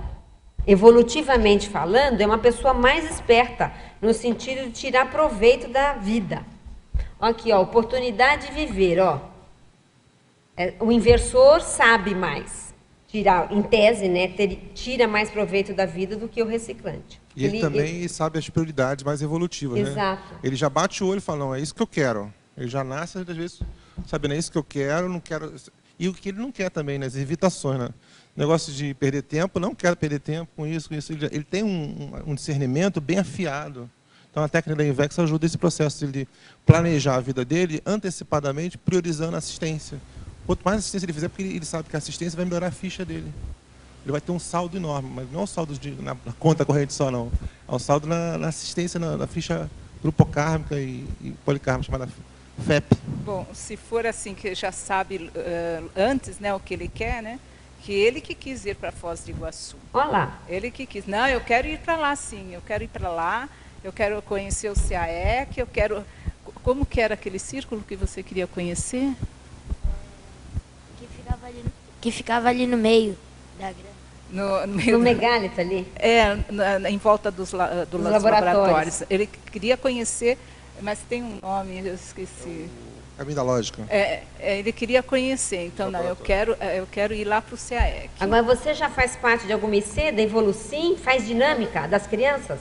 Speaker 2: evolutivamente falando, é uma pessoa mais esperta, no sentido de tirar proveito da vida. Aqui, ó, oportunidade de viver, ó. O inversor sabe mais. Em tese, né, tira mais proveito da vida do que o reciclante.
Speaker 4: E ele também sabe as prioridades mais evolutivas,
Speaker 2: Exato.
Speaker 4: Né? Ele já bate o olho e fala, não, é isso que eu quero. Ele já nasce, às vezes, sabendo, é isso que eu quero, não quero... E o que ele não quer também, né, as evitações, né? O negócio de perder tempo, não quero perder tempo com isso, com isso. Ele tem um discernimento bem afiado. Então, a técnica da Invex ajuda esse processo de planejar a vida dele antecipadamente, priorizando a assistência. Quanto mais assistência ele fizer, porque ele sabe que a assistência vai melhorar a ficha dele. Ele vai ter um saldo enorme, mas não é um saldo na conta corrente só, não. É um saldo na assistência, na ficha grupocármica e policármica, chamada FEP.
Speaker 7: Bom, se for assim, que já sabe antes, né, o que ele quer, né? Que ele que quis ir para Foz do Iguaçu.
Speaker 2: Olha lá.
Speaker 7: Ele que quis. Não, eu quero ir para lá, sim. Eu quero ir para lá. Eu quero conhecer o CAEC. Eu quero... Como que era aquele círculo que você queria conhecer?
Speaker 6: Que ficava ali no meio da grama.
Speaker 2: No megálito ali?
Speaker 7: Em volta dos laboratórios. Ele queria conhecer, mas tem um nome, eu esqueci.
Speaker 4: Caminho da lógica.
Speaker 7: Ele queria conhecer, então não, eu quero ir lá para o CAEC.
Speaker 2: Agora, você já faz parte de alguma IC, da Evolucim? Faz dinâmica das crianças?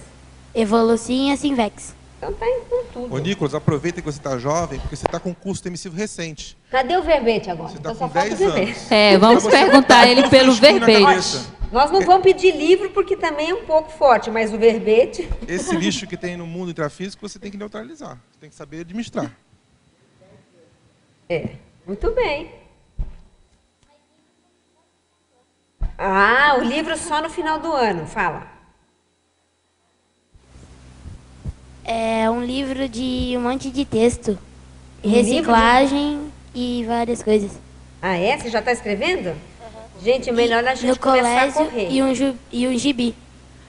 Speaker 6: Evolucim e a Sinvex.
Speaker 2: Então tá indo com tudo.
Speaker 4: Ô, Nicolas, aproveita que você está jovem, porque você está com um curso emissivo recente.
Speaker 2: Cadê o verbete agora?
Speaker 4: Você está com 10 anos.
Speaker 1: Vamos perguntar ele pelo verbete.
Speaker 2: Nós não vamos pedir livro, porque também é um pouco forte, mas o verbete...
Speaker 4: Esse lixo que tem no mundo intrafísico, você tem que neutralizar. Você tem que saber administrar.
Speaker 2: Muito bem. O livro só no final do ano, fala.
Speaker 6: É um livro de um monte de texto. Reciclagem e várias coisas.
Speaker 2: Você já está escrevendo? Gente, melhor a gente começar a correr.
Speaker 6: E um gibi.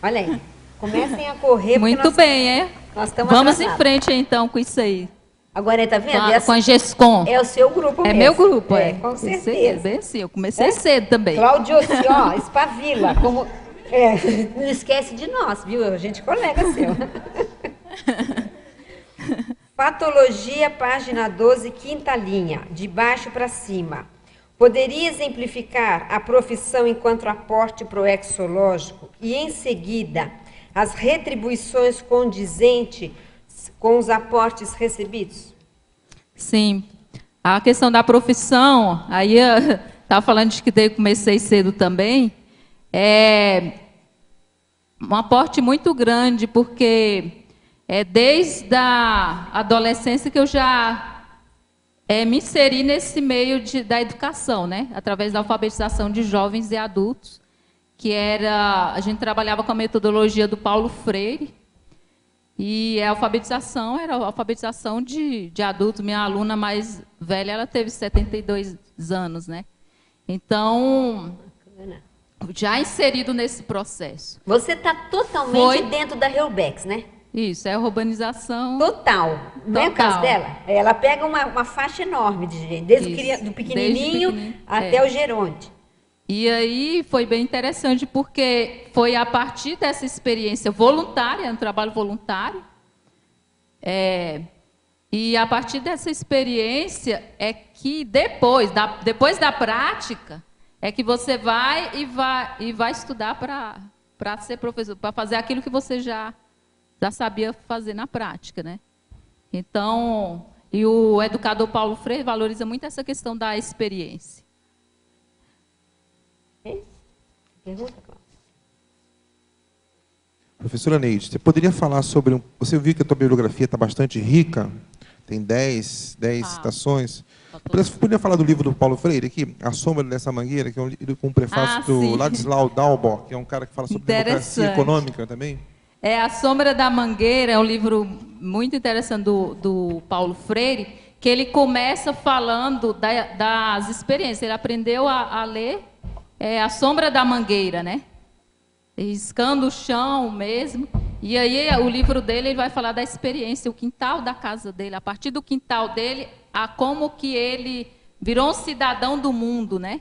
Speaker 2: Olha aí. Comecem a correr.
Speaker 1: Muito bem,
Speaker 2: Nós estamos
Speaker 1: Vamos
Speaker 2: atrasados.
Speaker 1: em frente, então, com isso aí.
Speaker 2: Agora, tá vendo?
Speaker 1: Com a GESCOM.
Speaker 2: É o seu grupo mesmo.
Speaker 1: É meu grupo,
Speaker 2: Com certeza.
Speaker 1: Bem assim, eu comecei cedo também.
Speaker 2: Cláudio, espavila. Não esquece de nós, viu? A gente é colega seu. Patologia, página 12, quinta linha, de baixo para cima. Poderia exemplificar a profissão enquanto aporte proexológico e, em seguida, as retribuições condizentes com os aportes recebidos?
Speaker 1: Sim. A questão da profissão, aí eu estava falando de que eu comecei cedo também, é um aporte muito grande, porque desde a adolescência que eu já me inseri nesse meio da educação, né? Através da alfabetização de jovens e adultos, a gente trabalhava com a metodologia do Paulo Freire, e a alfabetização era a alfabetização de adultos. Minha aluna mais velha, ela teve 72 anos, né? Então, já inserido nesse processo.
Speaker 2: Você está totalmente dentro da Reubex, né?
Speaker 1: Isso, é a urbanização.
Speaker 2: Total. Não é o caso dela? Ela pega uma faixa enorme de gente, desde do pequenininho até o geronte.
Speaker 1: E aí foi bem interessante, porque foi a partir dessa experiência voluntária, um trabalho voluntário, e a partir dessa experiência é que depois da prática, é que você vai estudar para ser professor, para fazer aquilo que você já sabia fazer na prática, né? Então, e o educador Paulo Freire valoriza muito essa questão da experiência.
Speaker 2: Pergunta, Cláudia.
Speaker 4: Professora Neide, você poderia falar sobre... Você viu que a tua bibliografia está bastante rica, tem 10 citações. Você poderia falar do livro do Paulo Freire, aqui, A Sombra dessa Mangueira, que é um livro com um prefácio do Ladislau Dalbor, que é um cara que fala sobre democracia econômica também?
Speaker 1: A Sombra da Mangueira é um livro muito interessante do Paulo Freire, que ele começa falando das experiências. Ele aprendeu a ler A Sombra da Mangueira, né? Riscando o chão mesmo. E aí o livro dele ele vai falar da experiência, o quintal da casa dele, a partir do quintal dele, a como que ele virou um cidadão do mundo, né?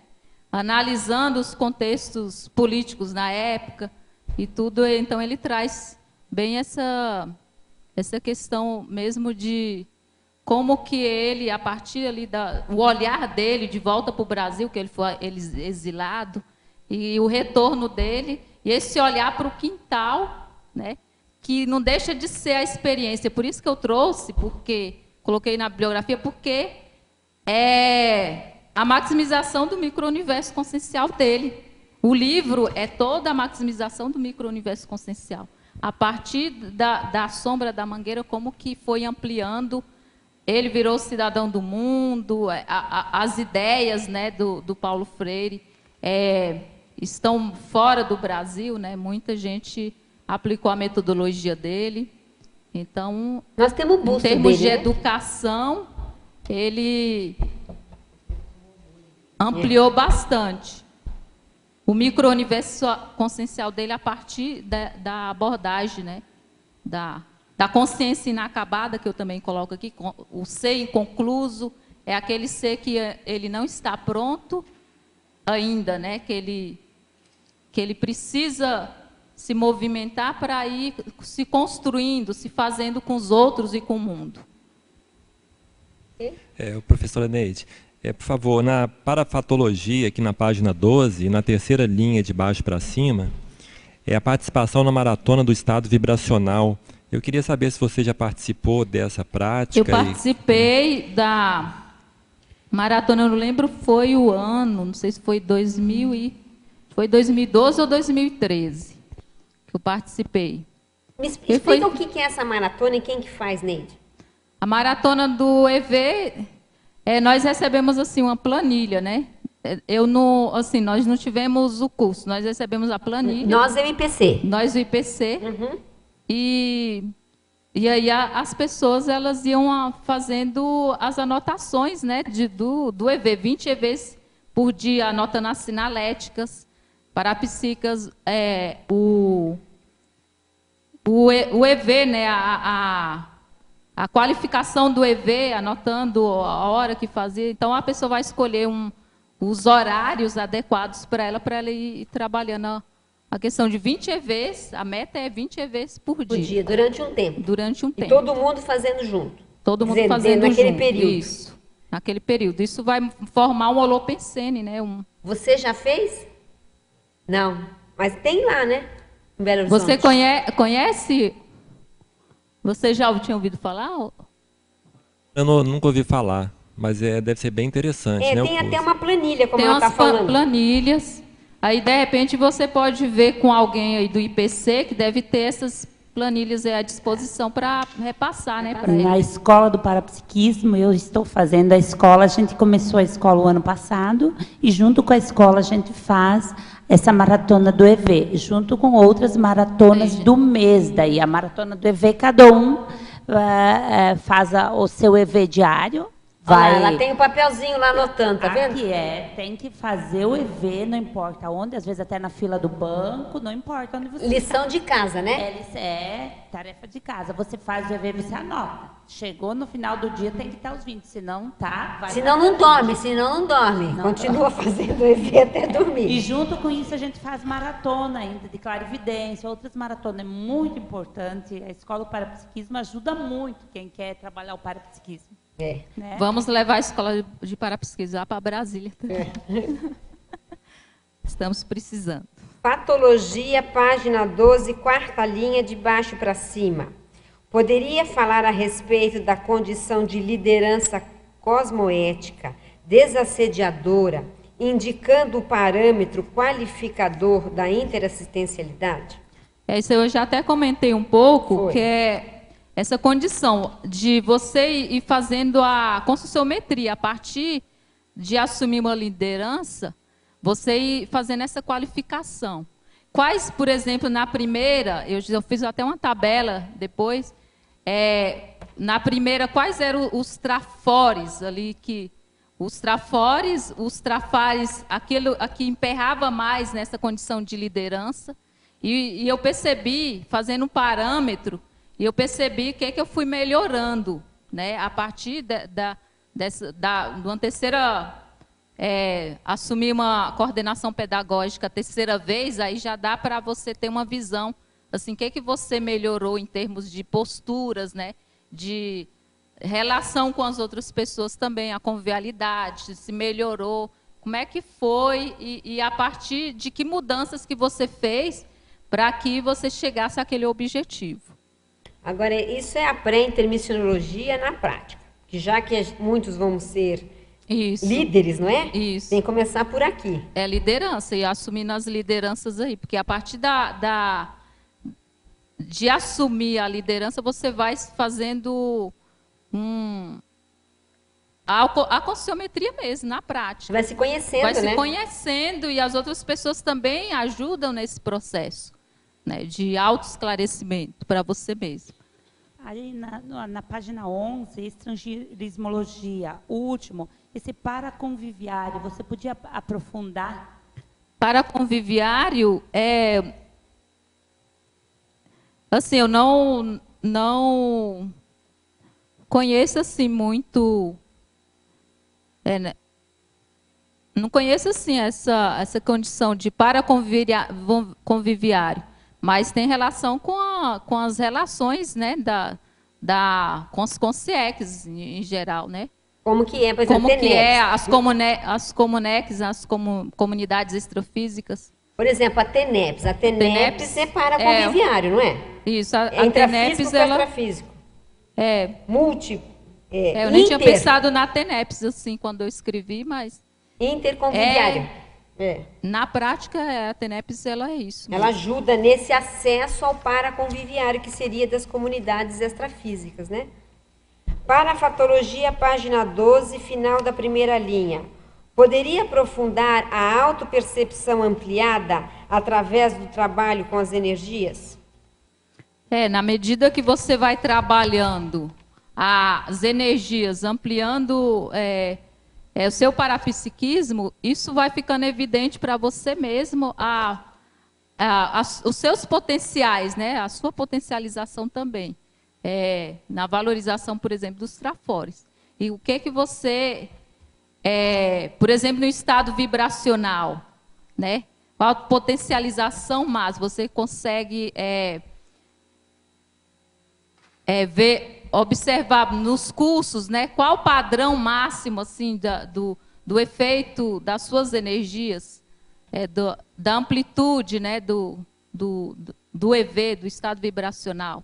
Speaker 1: Analisando os contextos políticos na época e tudo. Então ele traz bem essa questão mesmo de como que ele, a partir ali o olhar dele de volta para o Brasil, que ele foi exilado, e o retorno dele, e esse olhar para o quintal, né? Que não deixa de ser a experiência. Por isso que eu trouxe, porque coloquei na bibliografia, porque é a maximização do micro-universo consciencial dele. O livro é toda a maximização do micro-universo consciencial. A partir da sombra da mangueira, como que foi ampliando, ele virou cidadão do mundo, as ideias, né, do Paulo Freire estão fora do Brasil, né? Muita gente aplicou a metodologia dele. Então,
Speaker 2: nós temos o busto
Speaker 1: em termos
Speaker 2: dele,
Speaker 1: de educação, ele ampliou bastante o micro-universo consciencial dele a partir da abordagem, né? Da consciência inacabada, que eu também coloco aqui, o ser inconcluso, é aquele ser que ele não está pronto ainda, né? Que ele precisa se movimentar para ir se construindo, se fazendo com os outros e com o mundo.
Speaker 8: Professora Neide, por favor, na parafatologia, aqui na página 12, na terceira linha de baixo para cima, é a participação na maratona do estado vibracional. Eu queria saber se você já participou dessa prática.
Speaker 1: Eu participei da maratona, eu não lembro, foi o ano, não sei se foi 2012 ou 2013. Que eu participei.
Speaker 2: Me explica o que é essa maratona e quem que faz, Neide?
Speaker 1: A maratona do EV, nós recebemos assim uma planilha, né? Nós não tivemos o curso, nós recebemos a planilha.
Speaker 2: Nós o IPC.
Speaker 1: Nós o IPC. Uhum. E aí as pessoas elas iam fazendo as anotações, né, do EV, 20 EVs por dia, anotando as sinaléticas. Parapsíquicas, o EV, né, a qualificação do EV, anotando a hora que fazia. Então, a pessoa vai escolher os horários adequados para ela ir trabalhando a questão de 20 EVs, a meta é 20 EVs por dia.
Speaker 2: Durante um tempo.
Speaker 1: Durante um tempo.
Speaker 2: E todo mundo fazendo junto.
Speaker 1: Todo mundo fazendo
Speaker 2: naquele
Speaker 1: junto.
Speaker 2: Período.
Speaker 1: Isso, naquele período. Isso vai formar um holopensene, né?
Speaker 2: Você já fez? Não, mas tem lá, né? Em Belo Horizonte.
Speaker 1: Você conhece? Você já tinha ouvido falar?
Speaker 8: Eu nunca ouvi falar, mas deve ser bem interessante, né?
Speaker 2: Tem até uma planilha, como
Speaker 1: tem
Speaker 2: ela está falando.
Speaker 1: Tem umas planilhas. Aí, de repente, você pode ver com alguém aí do IPC, que deve ter essas planilhas à disposição para repassar, né?
Speaker 9: Na escola do parapsiquismo, eu estou fazendo a escola, a gente começou a escola o ano passado, e junto com a escola a gente faz essa maratona do EV, junto com outras maratonas do mês. Daí a maratona do EV, cada um faz o seu EV diário.
Speaker 2: Ela tem um papelzinho lá anotando, tá vendo?
Speaker 9: Aqui tem que fazer o EV, não importa onde, às vezes até na fila do banco, não importa onde você
Speaker 2: Lição de casa, né?
Speaker 9: Tarefa de casa. Você faz o EV, você anota. Chegou no final do dia, tem que estar os 20, senão
Speaker 2: senão não dorme, continua fazendo o EV até dormir.
Speaker 9: E junto com isso a gente faz maratona ainda, de clarividência, outras maratonas. É muito importante. A escola do parapsiquismo ajuda muito quem quer trabalhar o parapsiquismo.
Speaker 1: Né? Vamos levar a escola de parapsiquismo para Brasília também. Estamos precisando.
Speaker 2: Patologia, página 12, quarta linha, de baixo para cima. Poderia falar a respeito da condição de liderança cosmoética, desassediadora, indicando o parâmetro qualificador da interassistencialidade?
Speaker 1: Isso eu já até comentei um pouco, que é essa condição de você ir fazendo a conscienciometria a partir de assumir uma liderança, você ir fazendo essa qualificação. Quais, por exemplo, na primeira, eu fiz até uma tabela depois, na primeira, quais eram os trafores ali, os trafares, aquilo que emperrava mais nessa condição de liderança, E eu percebi, fazendo um parâmetro, e eu percebi que eu fui melhorando, né? A partir de uma terceira, assumir uma coordenação pedagógica a terceira vez, aí já dá para você ter uma visão, assim, o que você melhorou em termos de posturas, né? De relação com as outras pessoas também, a convivialidade, se melhorou, como é que foi e a partir de que mudanças que você fez para que você chegasse àquele objetivo.
Speaker 2: Agora, isso é a pré-intermissiologia na prática, que já que muitos vão ser líderes, não é?
Speaker 1: Isso.
Speaker 2: Tem que começar por aqui.
Speaker 1: É liderança, e assumindo as lideranças aí, porque a partir de assumir a liderança, você vai fazendo a consciometria mesmo, na prática.
Speaker 2: Vai se conhecendo,
Speaker 1: vai
Speaker 2: né?
Speaker 1: se conhecendo, e as outras pessoas também ajudam nesse processo, né, de autoesclarecimento para você mesmo.
Speaker 9: Aí na página 11, estrangeirismologia, o último, esse paraconviviário, você podia aprofundar?
Speaker 1: Paraconviviário assim, eu não conheço assim muito, não conheço assim essa condição de paraconviviário, mas tem relação com as relações, né, com os conscieques em geral, né?
Speaker 2: Como que é, por exemplo,
Speaker 1: como que é as comuneques, as comunidades extrafísicas?
Speaker 2: Por exemplo, a TENEPS. A TENEPS é paraconviviário, não é?
Speaker 1: Isso, a
Speaker 2: TENEPS
Speaker 1: ela
Speaker 2: extrafísico.
Speaker 1: Eu nem tinha pensado na TENEPS assim quando eu escrevi, mas
Speaker 2: interconviviário.
Speaker 1: Na prática, a TENEPS ela é isso.
Speaker 2: Ela ajuda nesse acesso ao paraconviviário, que seria das comunidades extrafísicas, né? Parafatologia, página 12, final da primeira linha. Poderia aprofundar a autopercepção ampliada através do trabalho com as energias?
Speaker 1: Na medida que você vai trabalhando as energias, ampliando o seu parapsiquismo, isso vai ficando evidente para você mesmo, os seus potenciais, né? A sua potencialização também. Na valorização, por exemplo, dos trafores. E o que você, por exemplo, no estado vibracional, né? Qual a potencialização máxima? Você consegue observar nos cursos, né? Qual o padrão máximo assim do efeito das suas energias, da amplitude, né? Do EV, do estado vibracional.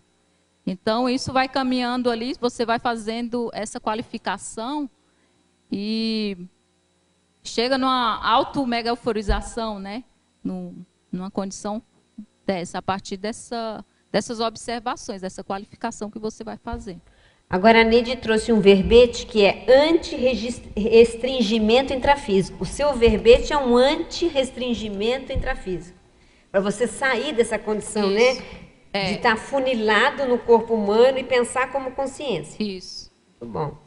Speaker 1: Então, isso vai caminhando ali, você vai fazendo essa qualificação e chega numa auto-mega-euforização, né? Numa condição dessa, a partir dessas observações, dessa qualificação que você vai fazer.
Speaker 2: Agora, a Neide trouxe um verbete que é anti-restringimento intrafísico. O seu verbete é um anti-restringimento intrafísico. Para você sair dessa condição,
Speaker 1: isso,
Speaker 2: né? De estar afunilado no corpo humano e pensar como consciência.
Speaker 1: Isso.
Speaker 2: Muito bom.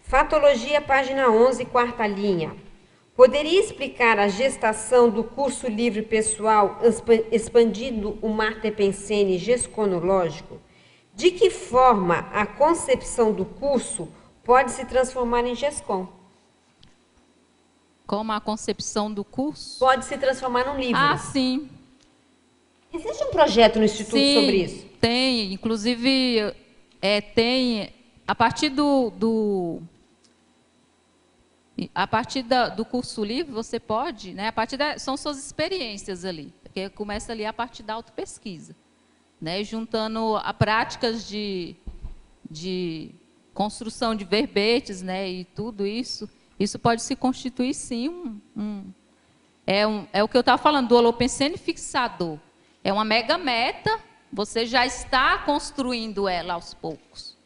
Speaker 2: Fatologia, página 11, quarta linha. Poderia explicar a gestação do curso livre pessoal expandindo o Marte Pensene gesconológico? De que forma a concepção do curso pode se transformar em GESCON?
Speaker 1: Como a concepção do curso?
Speaker 2: Pode se transformar num livro.
Speaker 1: Ah, sim.
Speaker 2: Existe um projeto no Instituto sobre isso?
Speaker 1: Tem, inclusive tem a partir do curso livre você pode, né? São suas experiências ali, porque começa ali a partir da autopesquisa, né? Juntando a práticas de construção de verbetes, né? E tudo isso pode se constituir sim é o que eu estava falando do holopensene fixador. É uma mega meta, você já está construindo ela aos poucos.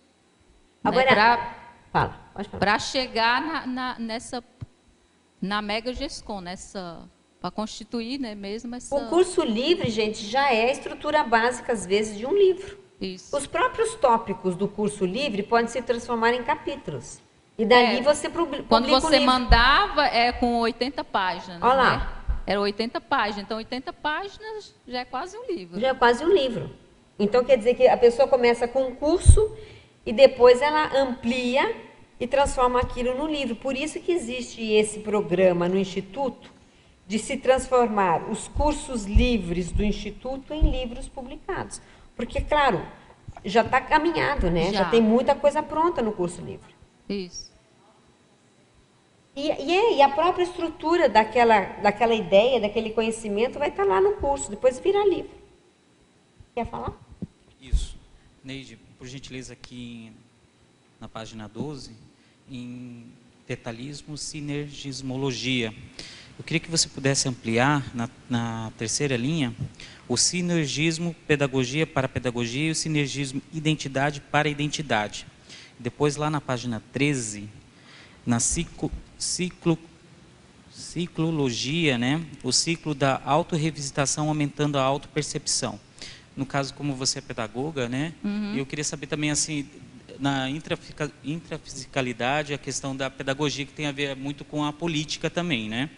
Speaker 2: Agora,
Speaker 1: né?
Speaker 2: pode falar.
Speaker 1: Para chegar na mega GESCON, para constituir, né, mesmo essa...
Speaker 2: O curso livre, gente, já é a estrutura básica, às vezes, de um livro.
Speaker 1: Isso.
Speaker 2: Os próprios tópicos do curso livre podem se transformar em capítulos. E dali você publica
Speaker 1: quando você
Speaker 2: um livro.
Speaker 1: mandava, com 80 páginas.
Speaker 2: Olha lá.
Speaker 1: Né? Era 80 páginas. Então, 80 páginas já é quase um livro.
Speaker 2: Já é quase um livro. Então, quer dizer que a pessoa começa com um curso e depois ela amplia e transforma aquilo no livro. Por isso que existe esse programa no Instituto de se transformar os cursos livres do Instituto em livros publicados. Porque, claro, já está caminhado, né? Já tem muita coisa pronta no curso livre.
Speaker 1: Isso.
Speaker 2: E a própria estrutura daquela ideia, daquele conhecimento vai estar lá no curso, depois vira livro. Quer falar?
Speaker 10: Isso. Neide, por gentileza, aqui na página 12, em detalhismo, sinergismologia. Eu queria que você pudesse ampliar na terceira linha o sinergismo pedagogia para pedagogia e o sinergismo identidade para identidade. Depois, lá na página 13, na ciclologia, né? O ciclo da autorrevisitação aumentando a autopercepção. No caso, como você é pedagoga, né? Eu queria saber também, assim, na intrafisicalidade, a questão da pedagogia, que tem a ver muito com a política também, né?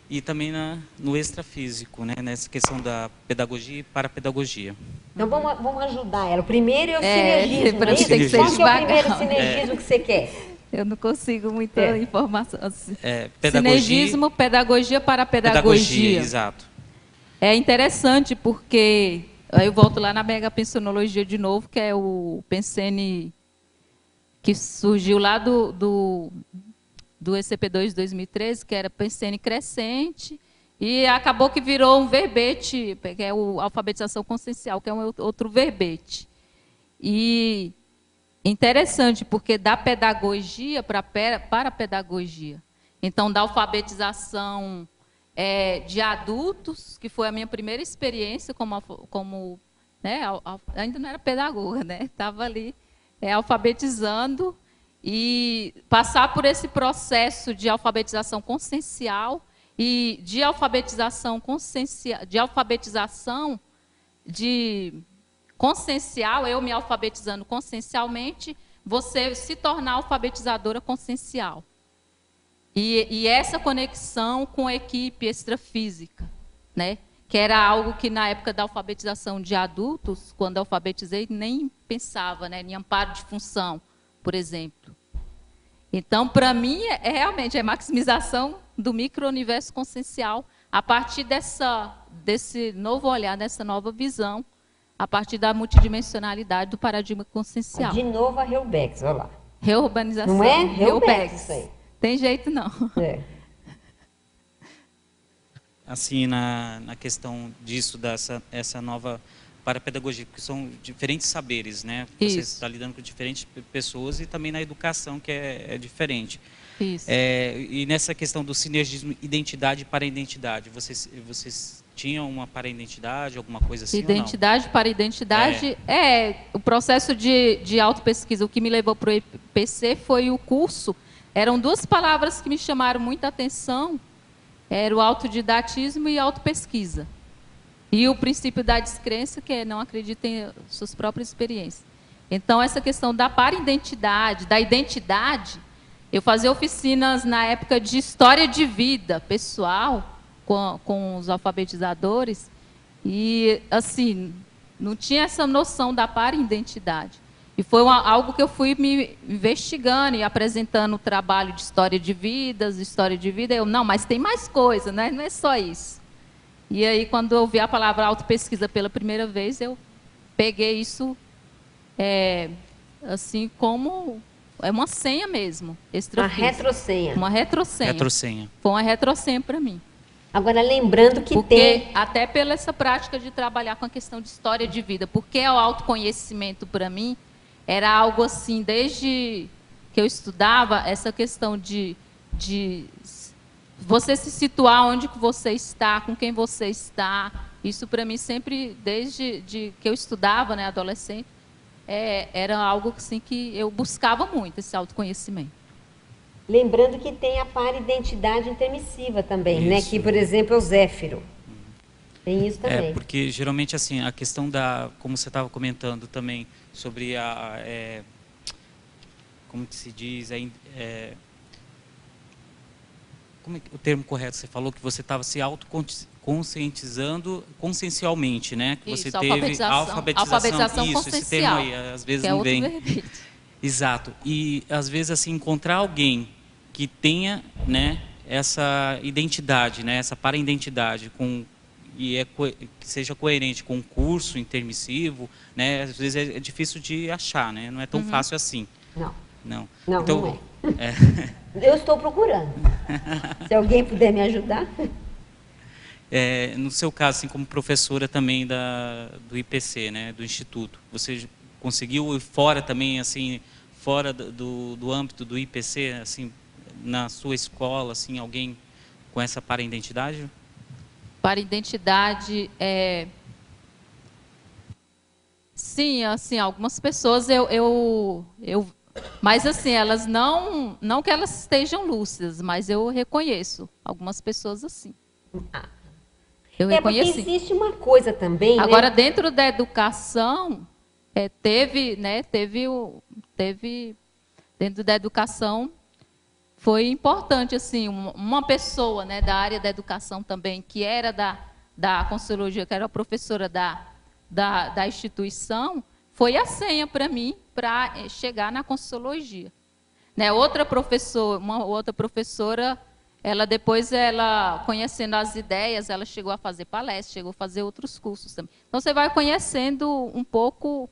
Speaker 10: E também no extrafísico, né? Nessa questão da pedagogia para pedagogia.
Speaker 2: Então, vamos ajudar ela. O primeiro é o sinergismo.
Speaker 1: Para mim tem que ser
Speaker 2: Qual que é o
Speaker 1: devagar.
Speaker 2: primeiro sinergismo que você quer?
Speaker 1: Eu não consigo muita informação.
Speaker 10: Pedagogia,
Speaker 1: sinergismo, pedagogia para pedagogia.
Speaker 10: Exato.
Speaker 1: É interessante porque, aí eu volto lá na megapensionologia de novo, que é o Pensene, que surgiu lá do ECP2 de 2013, que era Pensene crescente, e acabou que virou um verbete, que é o alfabetização consciencial, que é um outro verbete. E interessante, porque da pedagogia para a pedagogia. Então, da alfabetização de adultos, que foi a minha primeira experiência como né, ainda não era pedagoga, né? Estava ali alfabetizando, e passar por esse processo de alfabetização consciencial e de alfabetização consciencial, eu me alfabetizando consciencialmente, você se tornar alfabetizadora consciencial. E essa conexão com a equipe extrafísica, né? Que era algo que na época da alfabetização de adultos, quando alfabetizei, nem pensava, né? Em amparo de função, por exemplo. Então, para mim, realmente é maximização do micro-universo consciencial a partir desse novo olhar, dessa nova visão, a partir da multidimensionalidade do paradigma consciencial.
Speaker 2: De novo a Heubex, olha lá.
Speaker 1: Reurbanização.
Speaker 2: Não é? Heubex, isso aí.
Speaker 1: Tem jeito não.
Speaker 10: Assim, na questão disso, essa nova parapedagogia, porque são diferentes saberes, né? Você está lidando com diferentes pessoas e também na educação, que é diferente.
Speaker 1: Isso.
Speaker 10: E nessa questão do sinergismo identidade para identidade, vocês tinham uma para identidade, alguma coisa assim?
Speaker 1: Identidade para identidade o processo de autopesquisa. O que me levou para o EPC foi o curso. Eram duas palavras que me chamaram muita atenção. Era o autodidatismo e autopesquisa. E o princípio da descrença, que é não acreditem em suas próprias experiências. Então, essa questão da para-identidade, da identidade, eu fazia oficinas na época de história de vida pessoal, com os alfabetizadores, e, assim, não tinha essa noção da para-identidade. E foi algo que eu fui me investigando e apresentando o trabalho de história de vida, não, mas tem mais coisa, né? Não é só isso. E aí, quando eu vi a palavra autopesquisa pela primeira vez, eu peguei isso, assim, como uma senha mesmo.
Speaker 2: Uma retrosenha.
Speaker 1: Uma retrosenha. Foi uma retrosenha para mim.
Speaker 2: Agora, lembrando que
Speaker 1: até pela essa prática de trabalhar com a questão de história de vida, porque o autoconhecimento, para mim, era algo assim, desde que eu estudava, essa questão de você se situar onde que você está, com quem você está. Isso, para mim, sempre, desde que eu estudava, né, adolescente, era algo assim, que eu buscava muito, esse autoconhecimento.
Speaker 2: Lembrando que tem a para-identidade intermissiva também, né? Que, por exemplo, é o Zéfiro. Tem isso também.
Speaker 10: Porque, geralmente, assim, a questão como você estava comentando também, sobre como que se diz, como é o termo correto? Você falou que você estava se autoconscientizando consciencialmente, né? Que
Speaker 1: Isso,
Speaker 10: você teve
Speaker 1: alfabetização
Speaker 10: isso,
Speaker 1: consciencial,
Speaker 10: esse termo aí, às vezes não vem. Exato. E às vezes assim encontrar alguém que tenha, né, essa identidade, né, essa para-identidade que seja coerente com o curso intermissivo, né? Às vezes é difícil de achar, né? Não é tão fácil assim. Não. Então,
Speaker 2: não é. Eu estou procurando. Se alguém puder me ajudar.
Speaker 10: No seu caso, assim, como professora também do IPC, né, do Instituto, você conseguiu ir fora também, assim, fora do âmbito do IPC, assim, na sua escola, assim, alguém com essa para-identidade?
Speaker 1: Para-identidade, sim, assim, algumas pessoas mas assim, elas não que elas estejam lúcidas, mas eu reconheço algumas pessoas assim. Eu reconheci.
Speaker 2: Porque existe uma coisa também,
Speaker 1: agora,
Speaker 2: né?
Speaker 1: Dentro da educação, teve dentro da educação, foi importante, assim, uma pessoa, né, da área da educação também, que era da Conscienciologia, que era a professora da instituição, foi a senha para mim, para chegar na Conscienciologia. Né, uma outra professora, ela conhecendo as ideias, ela chegou a fazer palestras, chegou a fazer outros cursos também. Então, você vai conhecendo um pouco,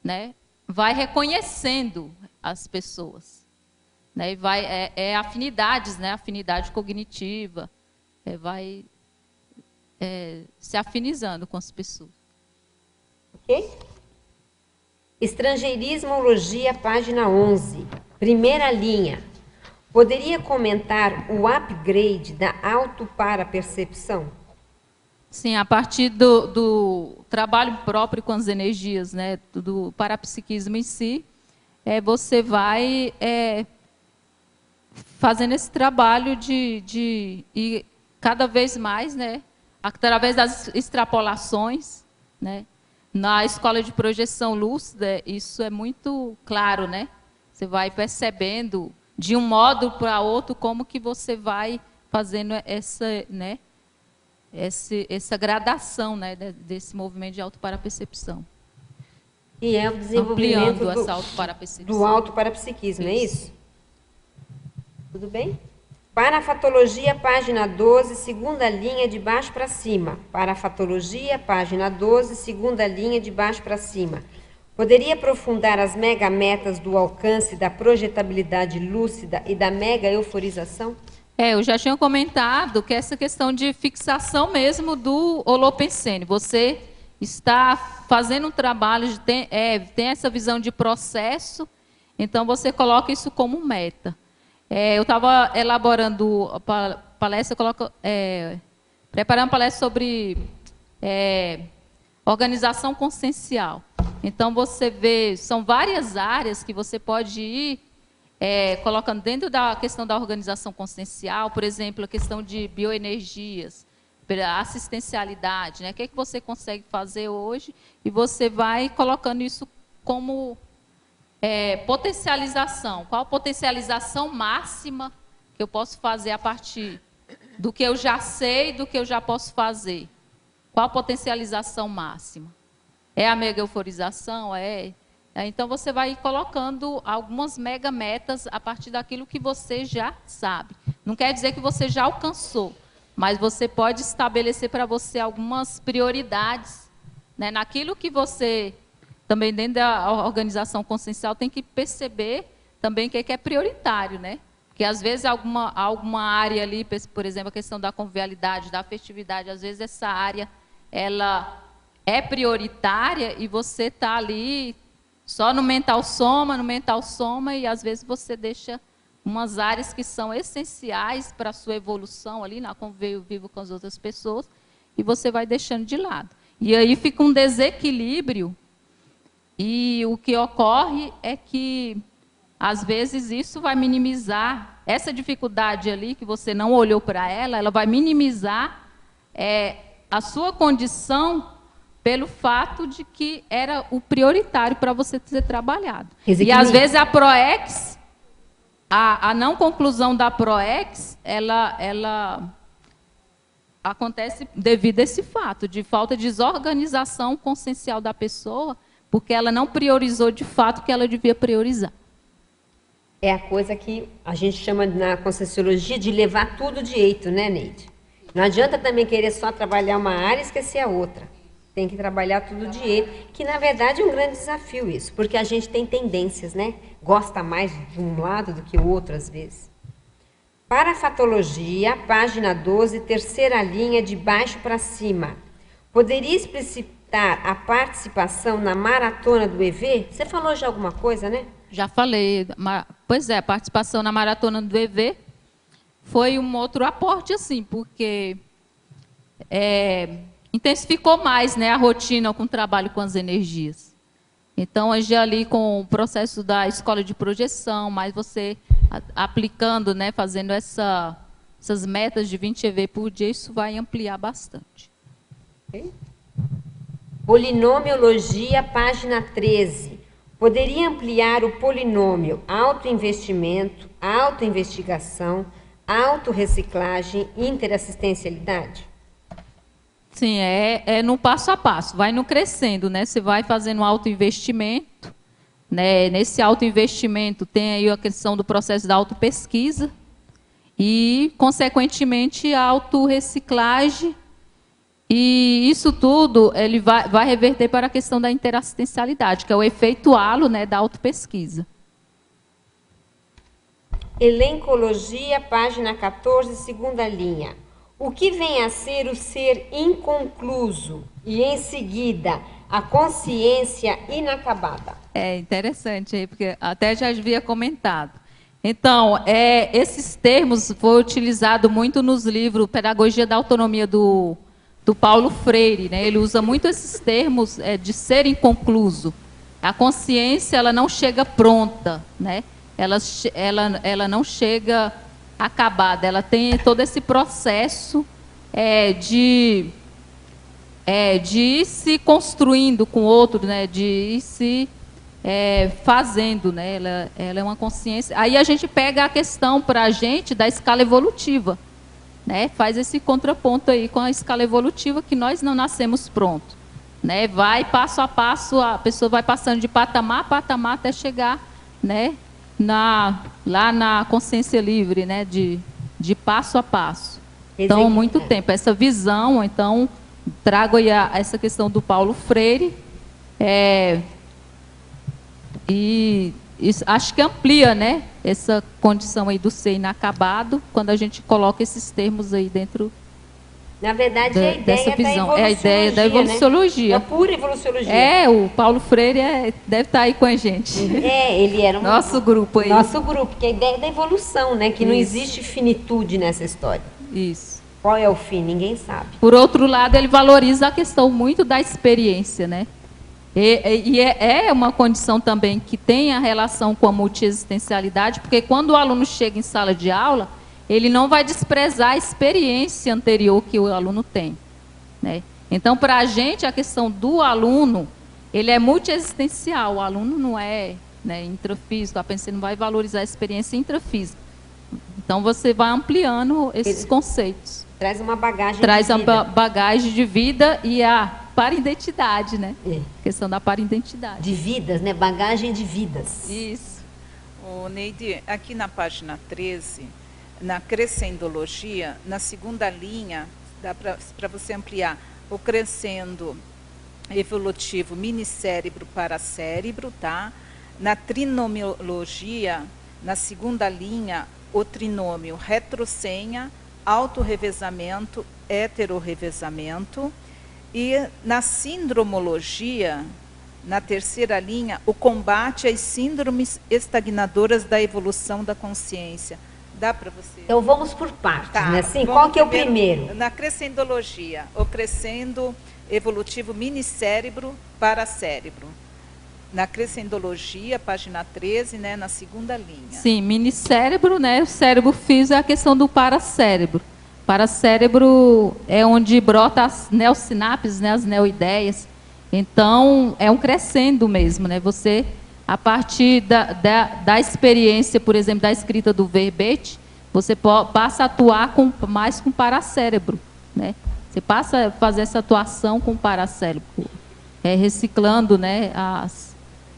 Speaker 1: né, vai reconhecendo as pessoas. Né, e vai, afinidades, né, afinidade cognitiva, vai se afinizando com as pessoas.
Speaker 2: Ok? Estrangeirismologia, página 11, primeira linha. Poderia comentar o upgrade da auto-para-percepção?
Speaker 1: Sim, a partir do trabalho próprio com as energias, né, do parapsiquismo em si, você vai fazendo esse trabalho de ir cada vez mais, né, através das extrapolações, né. Na escola de projeção lúcida, isso é muito claro, né? Você vai percebendo de um modo para outro como que você vai fazendo essa gradação, né, desse movimento de auto-para-percepção.
Speaker 2: E é o desenvolvimento do auto-parapsiquismo, é isso? Tudo bem? Parafatologia, página 12, segunda linha de baixo para cima. Parafatologia, página 12, segunda linha de baixo para cima. Poderia aprofundar as megametas do alcance da projetabilidade lúcida e da mega-euforização?
Speaker 1: Eu já tinha comentado que essa questão de fixação mesmo do holopensene. Você está fazendo um trabalho, tem essa visão de processo, então você coloca isso como meta. Eu estava elaborando a palestra, preparando uma palestra sobre organização consciencial. Então, você vê, são várias áreas que você pode ir colocando dentro da questão da organização consciencial, por exemplo, a questão de bioenergias, assistencialidade, né? O que é que você consegue fazer hoje, e você vai colocando isso como potencialização. Qual a potencialização máxima que eu posso fazer a partir do que eu já sei, do que eu já posso fazer? Qual a potencialização máxima? É a mega-euforização? Então, você vai colocando algumas mega-metas a partir daquilo que você já sabe. Não quer dizer que você já alcançou, mas você pode estabelecer para você algumas prioridades, né, naquilo que você... Também dentro da organização consciencial tem que perceber também o que é prioritário, né? Porque às vezes alguma área ali, por exemplo, a questão da convivialidade, da afetividade, às vezes essa área ela é prioritária e você está ali só no mental soma, e às vezes você deixa umas áreas que são essenciais para a sua evolução ali, na convívio vivo com as outras pessoas, e você vai deixando de lado. E aí fica um desequilíbrio. E o que ocorre é que, às vezes, isso vai minimizar, essa dificuldade ali, que você não olhou para ela vai minimizar a sua condição pelo fato de que era o prioritário para você ser trabalhado. E, às vezes, a PROEX a não conclusão da PROEX, ela acontece devido a esse fato de falta de desorganização consciencial da pessoa, porque ela não priorizou de fato o que ela devia priorizar.
Speaker 2: É a coisa que a gente chama na Conscienciologia de levar tudo direito, né, Neide? Não adianta também querer só trabalhar uma área e esquecer a outra. Tem que trabalhar tudo direito, que na verdade é um grande desafio isso, porque a gente tem tendências, né? Gosta mais de um lado do que o outro às vezes. Parafatologia, página 12, terceira linha de baixo para cima. Poderia explicitar a participação na maratona do EV? Você falou já alguma coisa, né?
Speaker 1: Já falei. Pois é, a participação na maratona do EV foi um outro aporte, assim, porque intensificou mais, né, a rotina com o trabalho com as energias. Então, hoje ali com o processo da escola de projeção, mas você aplicando, né, fazendo essas metas de 20 EV por dia, isso vai ampliar bastante.
Speaker 2: Okay. Polinomiologia, página 13. Poderia ampliar o polinômio autoinvestimento, autoinvestigação, autorreciclagem e interassistencialidade?
Speaker 1: Sim, é no passo a passo, vai no crescendo, né? Você vai fazendo autoinvestimento, né? Nesse autoinvestimento tem aí a questão do processo da autopesquisa e, consequentemente, a autorreciclagem, e isso tudo ele vai reverter para a questão da interassistencialidade, que é o efeito halo, né, da autopesquisa.
Speaker 2: Elencologia, página 14, segunda linha. O que vem a ser o ser inconcluso e, em seguida, a consciência inacabada?
Speaker 1: É interessante aí, porque até já havia comentado. Então, esses termos foram utilizados muito nos livros Pedagogia da Autonomia do Paulo Freire, né? Ele usa muito esses termos de ser inconcluso. A consciência, ela não chega pronta, né? Ela não chega acabada, ela tem todo esse processo de ir se construindo com o outro, né? De ir se fazendo, né? Ela é uma consciência. Aí a gente pega a questão para a gente da escala evolutiva, né? Faz esse contraponto aí com a escala evolutiva, que nós não nascemos prontos, né? Vai passo a passo, a pessoa vai passando de patamar a patamar até chegar, né? Lá na consciência livre, né? De passo a passo. Então, muito tempo. Essa visão, então, trago aí essa questão do Paulo Freire, e isso, acho que amplia, né, essa condição aí do ser inacabado, quando a gente coloca esses termos aí dentro.
Speaker 2: Na verdade, é a ideia da evoluciologia,
Speaker 1: é a ideia da evoluciologia.
Speaker 2: Né? É pura evoluciologia.
Speaker 1: O Paulo Freire deve estar aí com a gente.
Speaker 2: Ele era
Speaker 1: nosso grupo aí.
Speaker 2: Nosso grupo, que é a ideia da evolução, né? Que não existe finitude nessa história.
Speaker 1: Isso.
Speaker 2: Qual é o fim? Ninguém sabe.
Speaker 1: Por outro lado, ele valoriza a questão muito da experiência, né? E é uma condição também que tem a relação com a multiexistencialidade, porque quando o aluno chega em sala de aula, ele não vai desprezar a experiência anterior que o aluno tem, né? Então, para a gente, a questão do aluno, ele é multiexistencial. O aluno não é, né, intrafísico, você não vai valorizar a experiência intrafísica. Então, você vai ampliando esses conceitos.
Speaker 2: Traz uma bagagem
Speaker 1: Traz a bagagem de vida e a paridentidade, né? Questão da paridentidade.
Speaker 2: De vidas, né? Bagagem de vidas.
Speaker 7: Isso. Neide, aqui na página 13, na crescendologia, na segunda linha, dá para você ampliar o crescendo evolutivo minicérebro para cérebro, tá? Na trinomiologia, na segunda linha, o trinômio retrosenha, autorrevezamento, heterorrevezamento. E na sindromologia, na terceira linha, o combate às síndromes estagnadoras da evolução da consciência. Dá para você?
Speaker 2: Então vamos por partes, né? Assim, qual que é o primeiro?
Speaker 7: Na crescendologia, o crescendo evolutivo minicérebro para cérebro. Na crescendologia, página 13, né, na segunda linha.
Speaker 1: Sim, minicérebro, né? O cérebro físico é a questão do paracérebro. Paracérebro é onde brota as neossinapses, né, as neoideias. Então, é um crescendo mesmo, né? Você a partir da experiência, por exemplo, da escrita do verbete, você passa a atuar mais com o paracérebro, né? Você passa a fazer essa atuação com o paracérebro, reciclando, né,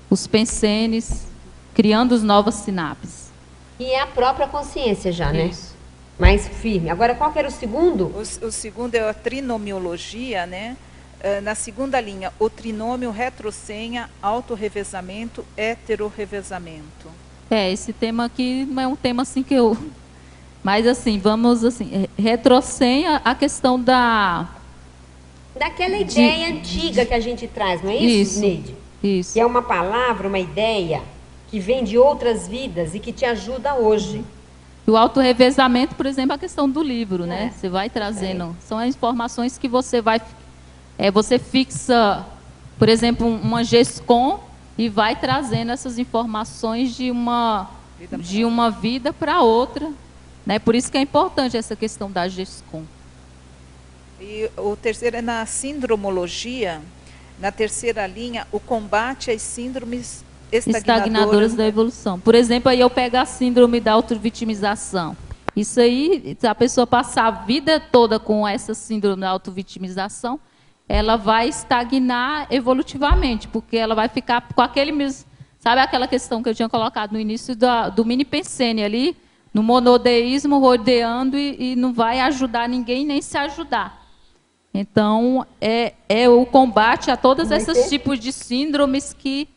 Speaker 1: os pensenes, criando as novas sinapses.
Speaker 2: E é a própria consciência já, né?
Speaker 1: Isso.
Speaker 2: Mais firme. Agora, qual que era o segundo?
Speaker 7: O segundo é a trinomiologia, né? Na segunda linha, o trinômio retrosenha, autorrevezamento, heterorrevezamento.
Speaker 1: Esse tema aqui não é um tema assim que eu... Mas assim, vamos assim, retrosenha a questão
Speaker 2: daquela ideia antiga que a gente traz, não é isso, Neide?
Speaker 1: Isso.
Speaker 2: Que é uma palavra, uma ideia que vem de outras vidas e que te ajuda hoje.
Speaker 1: E o autorrevezamento, por exemplo, a questão do livro, né? Você vai trazendo, são as informações que você vai... você fixa, por exemplo, uma GESCOM e vai trazendo essas informações de uma vida para outra, né? Por isso que é importante essa questão da GESCOM.
Speaker 7: E o terceiro é na sindromologia, na terceira linha, o combate às síndromes estagnadoras
Speaker 1: da evolução. Por exemplo, aí eu pego a síndrome da autovitimização. Isso aí, se a pessoa passar a vida toda com essa síndrome da autovitimização, ela vai estagnar evolutivamente, porque ela vai ficar com aquele mesmo... Sabe aquela questão que eu tinha colocado no início do mini pensene ali, no monodeísmo, rodeando e não vai ajudar ninguém nem se ajudar. Então, é o combate a todos esses tipos de síndromes que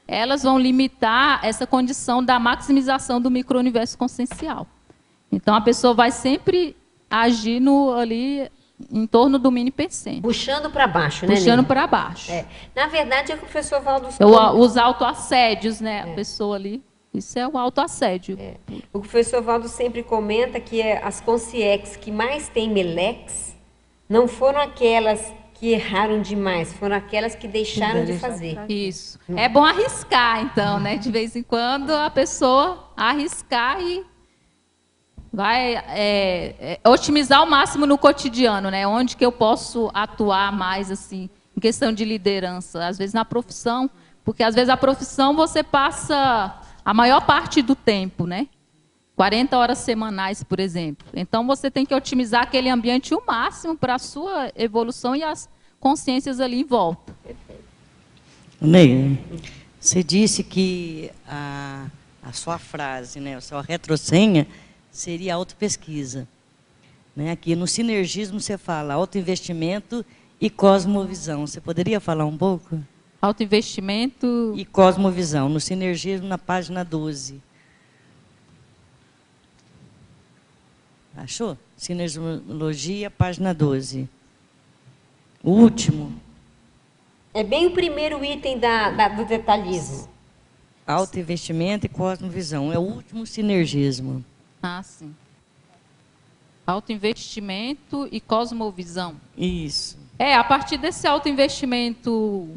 Speaker 1: elas vão limitar essa condição da maximização do micro-universo consciencial. Então, a pessoa vai sempre agir ali em torno do mini pensene.
Speaker 2: Puxando para baixo, né?
Speaker 1: Puxando para baixo.
Speaker 2: Na verdade, é o que o professor Valdo...
Speaker 1: Os autoassédios, né? A pessoa ali... Isso é o autoassédio.
Speaker 2: O professor Valdo sempre comenta que as consciex que mais têm melex não foram aquelas que erraram demais, foram aquelas que deixaram de fazer.
Speaker 1: Isso. É bom arriscar, então, né? De vez em quando, a pessoa arriscar e vai otimizar ao máximo no cotidiano, né? Onde que eu posso atuar mais, assim, em questão de liderança. Às vezes na profissão, porque às vezes a profissão você passa a maior parte do tempo, né? 40 horas semanais, por exemplo. Então, você tem que otimizar aquele ambiente o máximo para a sua evolução e as consciências ali em volta.
Speaker 5: Ney, você disse que a sua frase, né, a sua retrosenha, seria autopesquisa. Né? Aqui no sinergismo você fala autoinvestimento e cosmovisão. Você poderia falar um pouco?
Speaker 1: Autoinvestimento...
Speaker 5: E cosmovisão, no sinergismo, na página 12. Achou? Sinergiologia, página 12. O último.
Speaker 2: É bem o primeiro item do detalhismo.
Speaker 5: Autoinvestimento e cosmovisão. É o último sinergismo.
Speaker 1: Ah, sim. Autoinvestimento e cosmovisão.
Speaker 5: Isso.
Speaker 1: A partir desse autoinvestimento,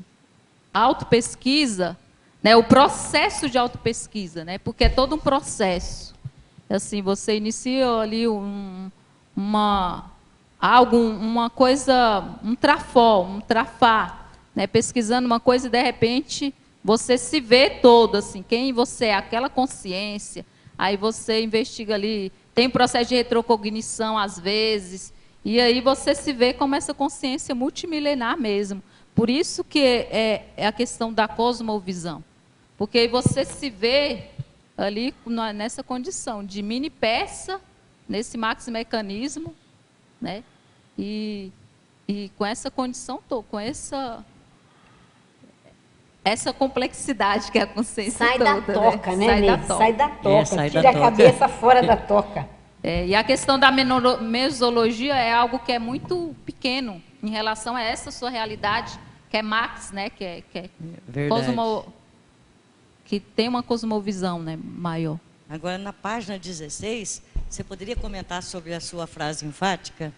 Speaker 1: autopesquisa, né, o processo de autopesquisa, né, porque é todo um processo. Assim, você inicia ali uma coisa, um trafar, né, pesquisando uma coisa e de repente você se vê todo, assim, quem você é, aquela consciência, aí você investiga ali, tem processo de retrocognição às vezes, e aí você se vê como essa consciência multimilenar mesmo. Por isso que é a questão da cosmovisão, porque aí você se vê ali nessa condição de mini peça, nesse maximecanismo, né? E com essa condição, com essa complexidade que é a consciência
Speaker 2: sai
Speaker 1: toda.
Speaker 2: Da toca, né? Sai da toca,
Speaker 5: sai
Speaker 2: tira
Speaker 5: da
Speaker 2: a cabeça fora da toca.
Speaker 1: E a questão da mesologia é algo que é muito pequeno em relação a essa sua realidade, que é Max, né? Que é que tem uma cosmovisão, né, maior.
Speaker 5: Agora, na página 16, você poderia comentar sobre a sua frase enfática?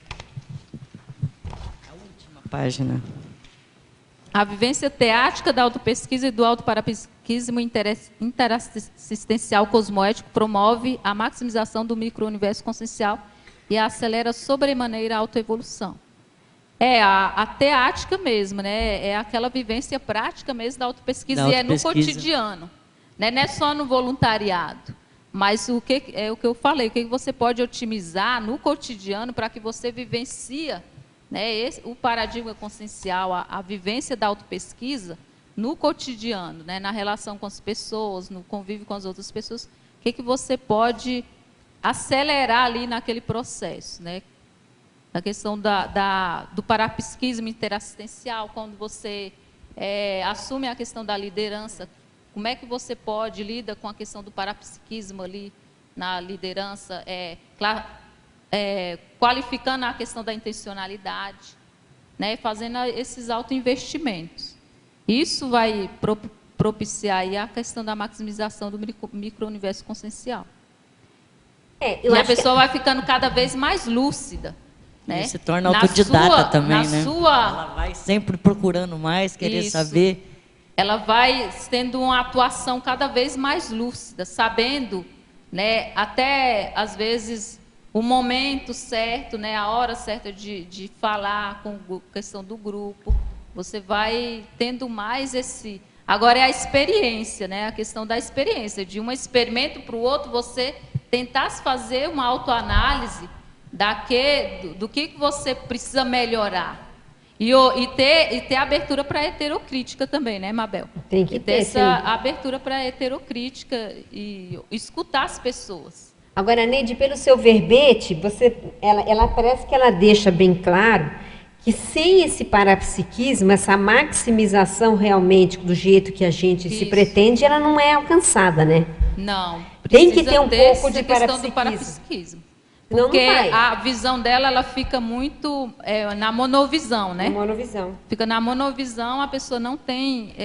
Speaker 5: A última página.
Speaker 1: A vivência teática da autopesquisa e do autoparapesquismo interassistencial cosmoético promove a maximização do micro-universo consciencial e acelera sobremaneira a autoevolução. A teática mesmo, né? É aquela vivência prática mesmo da autopesquisa e é no cotidiano. né? Não é só no voluntariado, mas o que eu falei, o que você pode otimizar no cotidiano para que você vivencie, né, o paradigma consciencial, a vivência da autopesquisa no cotidiano, né, na relação com as pessoas, no convívio com as outras pessoas, o que você pode acelerar ali naquele processo, né? A questão do parapsiquismo interassistencial, quando você assume a questão da liderança, como é que você pode lidar com a questão do parapsiquismo ali na liderança, qualificando a questão da intencionalidade, né, fazendo esses autoinvestimentos. Isso vai propiciar aí a questão da maximização do micro-universo consciencial. E a pessoa vai ficando cada vez mais lúcida. Né?
Speaker 5: E se torna autodidata também, né? Ela vai sempre procurando mais, querer saber.
Speaker 1: Ela vai tendo uma atuação cada vez mais lúcida, sabendo, né, até, às vezes, o momento certo, né, a hora certa de falar com a questão do grupo. Você vai tendo mais esse... Agora é a experiência, né, a questão da experiência. De um experimento para o outro, você tentar fazer uma autoanálise do que você precisa melhorar. E ter abertura para a heterocrítica também, né, Mabel?
Speaker 2: Tem que ter
Speaker 1: essa abertura para a heterocrítica e escutar as pessoas.
Speaker 2: Agora, Neide, pelo seu verbete, ela parece que ela deixa bem claro que sem esse parapsiquismo, essa maximização realmente do jeito que a gente se pretende, ela não é alcançada, né?
Speaker 1: Não.
Speaker 2: Tem que ter um pouco de
Speaker 1: parapsiquismo. Porque a visão dela, ela fica muito na monovisão, né?
Speaker 2: Monovisão.
Speaker 1: Fica na monovisão, a pessoa não tem...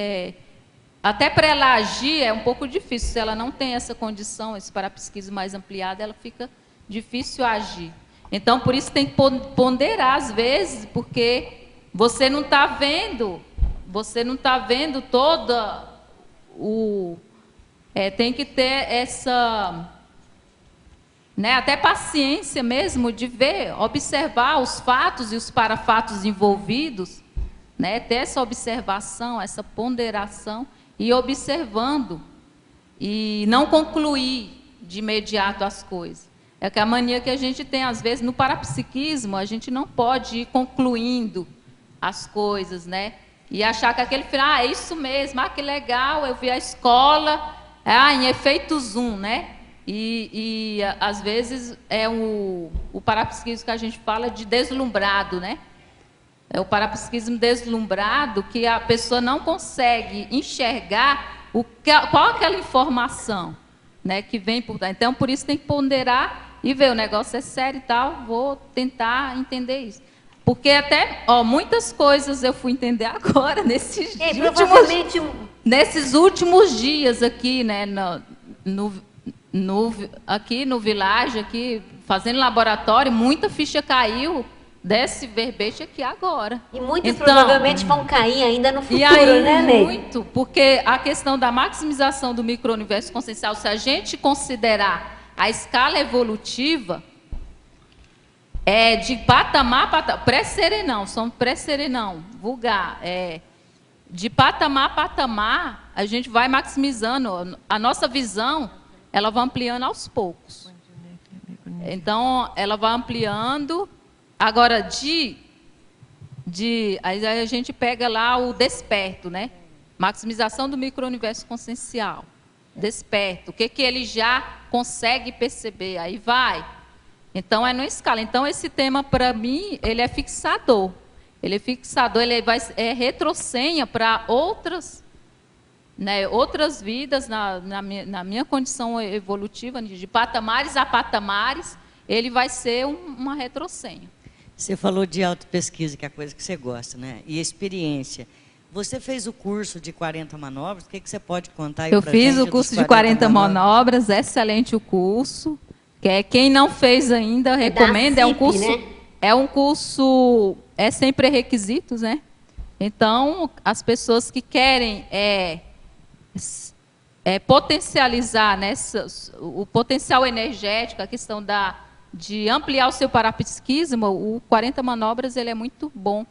Speaker 1: até para ela agir é um pouco difícil. Se ela não tem essa condição, esse parapsiquismo mais ampliado, ela fica difícil agir. Então, por isso tem que ponderar, às vezes, porque você não está vendo toda o... tem que ter essa... né, até paciência mesmo de ver, observar os fatos e os parafatos envolvidos, né, ter essa observação, essa ponderação, e observando, e não concluir de imediato as coisas. É que a mania que a gente tem, às vezes, no parapsiquismo, a gente não pode ir concluindo as coisas, né, e achar que aquele final, é isso mesmo, que legal, eu vi a escola, em efeito zoom, né? E às vezes é o parapsiquismo que a gente fala de deslumbrado, né? É o parapsiquismo deslumbrado que a pessoa não consegue enxergar qual é aquela informação, né, que vem por trás. Então, por isso tem que ponderar e ver, o negócio é sério e tal, vou tentar entender isso. Porque até, muitas coisas eu fui entender agora, nesses últimos dias aqui, né, aqui no Village, aqui, fazendo laboratório, muita ficha caiu desse verbete aqui agora.
Speaker 2: E muitas provavelmente vão cair ainda no futuro, né, Ney?
Speaker 1: Muito, porque a questão da maximização do micro-universo consciencial, se a gente considerar a escala evolutiva, de patamar a patamar, pré-serenão, vulgar, de patamar a patamar, a gente vai maximizando, a nossa visão, ela vai ampliando aos poucos. Então, ela vai ampliando. Agora, aí a gente pega lá o desperto, né? Maximização do micro-universo consciencial. Desperto. O que ele já consegue perceber? Aí vai. Então, é numa escala. Então, esse tema, para mim, ele é fixador. Ele é retrocenha para outras... né, outras vidas, na minha condição evolutiva, de patamares a patamares, ele vai ser uma retrocenha.
Speaker 5: Você falou de autopesquisa, que é a coisa que você gosta, né? E experiência. Você fez o curso de 40 manobras, o que você pode contar aí pra gente?
Speaker 1: Eu fiz o curso de 40 manobras, excelente o curso. Quem não fez ainda, recomendo. É um curso, né? Sem pré-requisitos, né? Então, as pessoas que querem potencializar, né, o potencial energético, a questão de ampliar o seu parapsiquismo, o 40 manobras ele é muito bom,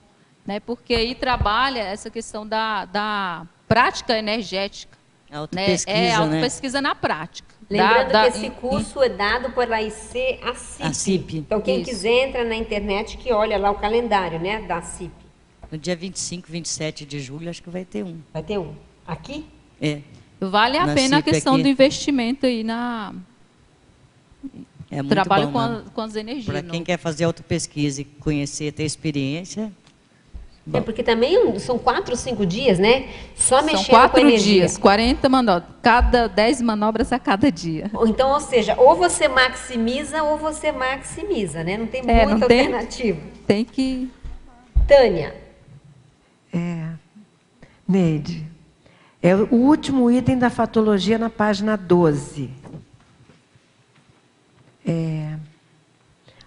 Speaker 1: né, porque aí trabalha essa questão da prática energética,
Speaker 5: Autopesquisa,
Speaker 1: né? É autopesquisa na prática.
Speaker 2: Lembrando que esse curso é dado pela IC ACIP. Então, quem quiser, entra na internet que olha lá o calendário, né, da ACIP.
Speaker 5: No dia 25, 27 de julho, acho que vai ter um.
Speaker 2: Vai ter um? Aqui?
Speaker 5: É.
Speaker 1: Vale a pena a questão do investimento aí na...
Speaker 5: É muito
Speaker 1: trabalho
Speaker 5: bom,
Speaker 1: com as energias.
Speaker 5: Para quem quer fazer autopesquisa e conhecer, ter experiência...
Speaker 2: É porque também são 4 ou 5 dias, né? Só mexendo com
Speaker 1: energia. São 4
Speaker 2: energia.
Speaker 1: dias, 40 manobras, 10 manobras a cada dia.
Speaker 2: Então, ou seja, ou você maximiza ou você maximiza, né? Não tem muita alternativa.
Speaker 1: Tem que...
Speaker 2: Tânia.
Speaker 11: Neide, é o último item da fatologia na página 12.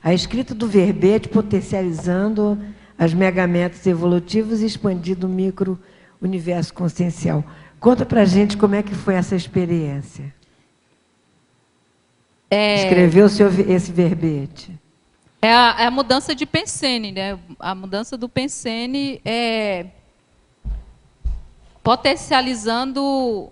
Speaker 11: A escrita do verbete potencializando as megametas evolutivas e expandindo o micro-universo consciencial. Conta para a gente como é que foi essa experiência. Escreveu esse verbete.
Speaker 1: É a mudança de pensene, né? A mudança do pensene potencializando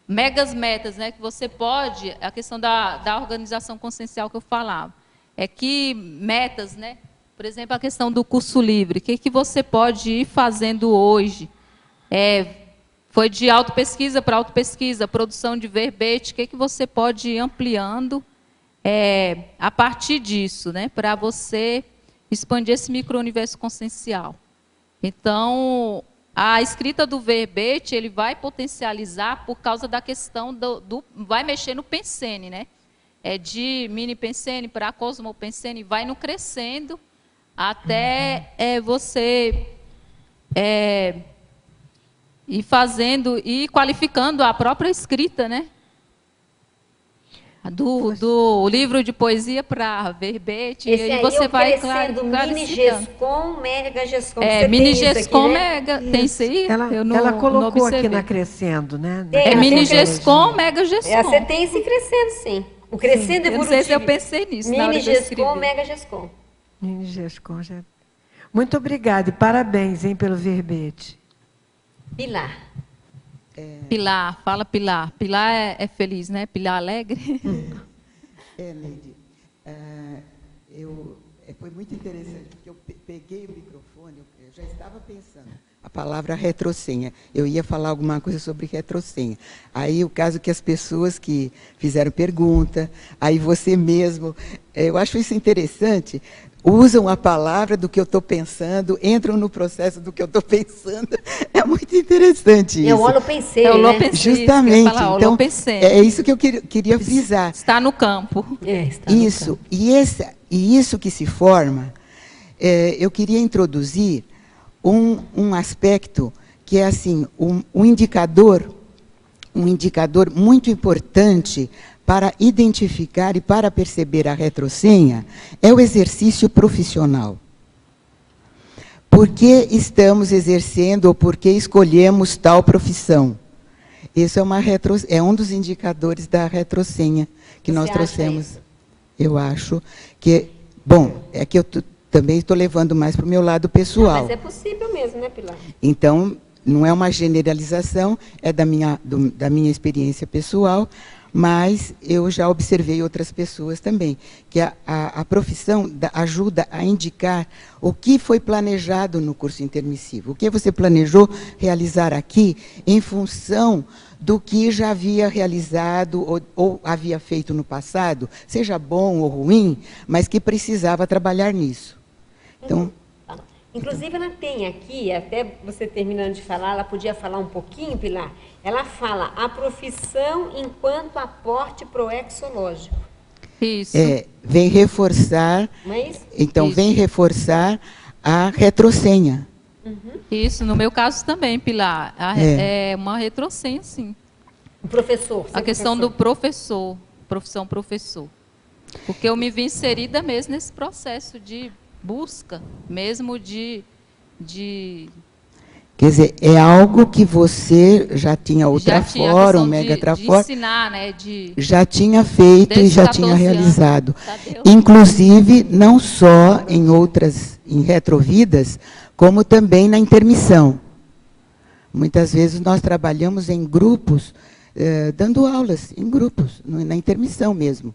Speaker 1: metas, né? Que você pode, a questão da organização consciencial que eu falava, é que metas, né? Por exemplo, a questão do curso livre, o que você pode ir fazendo hoje? Foi de autopesquisa para autopesquisa, produção de verbete, o que você pode ir ampliando a partir disso, né, para você expandir esse micro-universo consciencial. Então, a escrita do verbete, ele vai potencializar por causa da questão vai mexer no pensene, né? De mini pensene para cosmo pensene, vai no crescendo, até você ir fazendo e qualificando a própria escrita, né? Do livro de poesia para verbete.
Speaker 2: Esse
Speaker 1: e aí
Speaker 2: aí
Speaker 1: você vai
Speaker 2: crescendo mini gescom, mega gescom.
Speaker 1: Mini gescom, mega. Tem isso aí?
Speaker 11: Ela colocou aqui na crescendo, né?
Speaker 1: Mini gescom, mega gescom.
Speaker 2: Você tem esse crescendo, sim. O crescendo evolutivo.
Speaker 1: Eu não sei se eu pensei nisso.
Speaker 2: Mini gescom, mega gescom.
Speaker 11: Mini gescom. Muito obrigada e parabéns, hein, pelo verbete.
Speaker 2: Pilar.
Speaker 1: Pilar, fala Pilar. Pilar é feliz, né? Pilar alegre.
Speaker 12: Neide, foi muito interessante, porque eu peguei o microfone, eu já estava pensando. A palavra retrosenha. Eu ia falar alguma coisa sobre retrosenha. Aí, o caso que as pessoas que fizeram pergunta, aí você mesmo, eu acho isso interessante, usam a palavra do que eu estou pensando, entram no processo do que eu estou pensando. É muito interessante isso.
Speaker 2: É o holopensene, né?
Speaker 12: Justamente. Então, é isso que eu queria frisar.
Speaker 1: Está no campo.
Speaker 12: Está isso. No campo. E isso que se forma, eu queria introduzir um aspecto que é assim, um indicador muito importante para identificar e para perceber a retrosenha é o exercício profissional. Por que estamos exercendo ou por que escolhemos tal profissão? Isso é um dos indicadores da retrosenha que nós trouxemos. Eu acho que, bom, é que eu também estou levando mais para o meu lado pessoal.
Speaker 2: Mas é possível mesmo, né, Pilar?
Speaker 12: Então, não é uma generalização, é da minha experiência pessoal, mas eu já observei outras pessoas também, que a profissão ajuda a indicar o que foi planejado no curso intermissivo, o que você planejou realizar aqui em função do que já havia realizado ou havia feito no passado, seja bom ou ruim, mas que precisava trabalhar nisso. Então,
Speaker 2: inclusive, ela tem aqui, até você terminando de falar, ela podia falar um pouquinho, Pilar? Ela fala a profissão enquanto aporte proexológico.
Speaker 1: Isso.
Speaker 12: Vem reforçar,
Speaker 2: não é isso?
Speaker 12: Então, isso. Vem reforçar a retrosenha.
Speaker 1: Isso, no meu caso também, Pilar. É uma retrosenha, sim.
Speaker 2: O professor.
Speaker 1: A questão do professor, profissão professor. Porque eu me vi inserida mesmo nesse processo de busca, mesmo de...
Speaker 12: Quer dizer, é algo que você já tinha Ultrafora, Omega Trafora,
Speaker 1: de ensinar, né,
Speaker 12: já tinha feito e já tinha realizado. Inclusive, não só em retrovidas, como também na intermissão. Muitas vezes nós trabalhamos em grupos, dando aulas em grupos, na intermissão mesmo.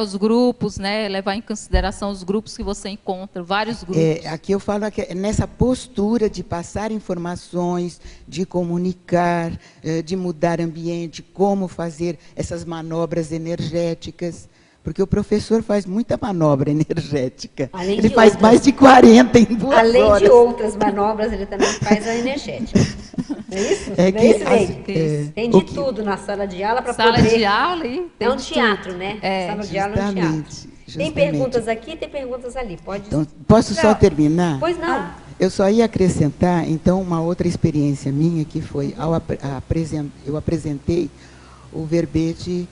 Speaker 1: Os grupos, né? Levar em consideração os grupos que você encontra, vários grupos.
Speaker 12: Aqui eu falo que nessa postura de passar informações, de comunicar, de mudar ambiente, como fazer essas manobras energéticas, porque o professor faz muita manobra energética. Ele faz mais de 40 em 2 horas.
Speaker 2: Além de outras manobras, ele também faz a energética. Não é isso? Tem de tudo na sala de aula para poder...
Speaker 1: Sala de aula e...
Speaker 2: É um teatro, né? Sala de aula é um teatro. Tem perguntas aqui, tem perguntas ali. Pode...
Speaker 12: Então, posso só terminar?
Speaker 2: Pois não.
Speaker 12: Eu só ia acrescentar, então, uma outra experiência minha, que foi, eu apresentei o verbete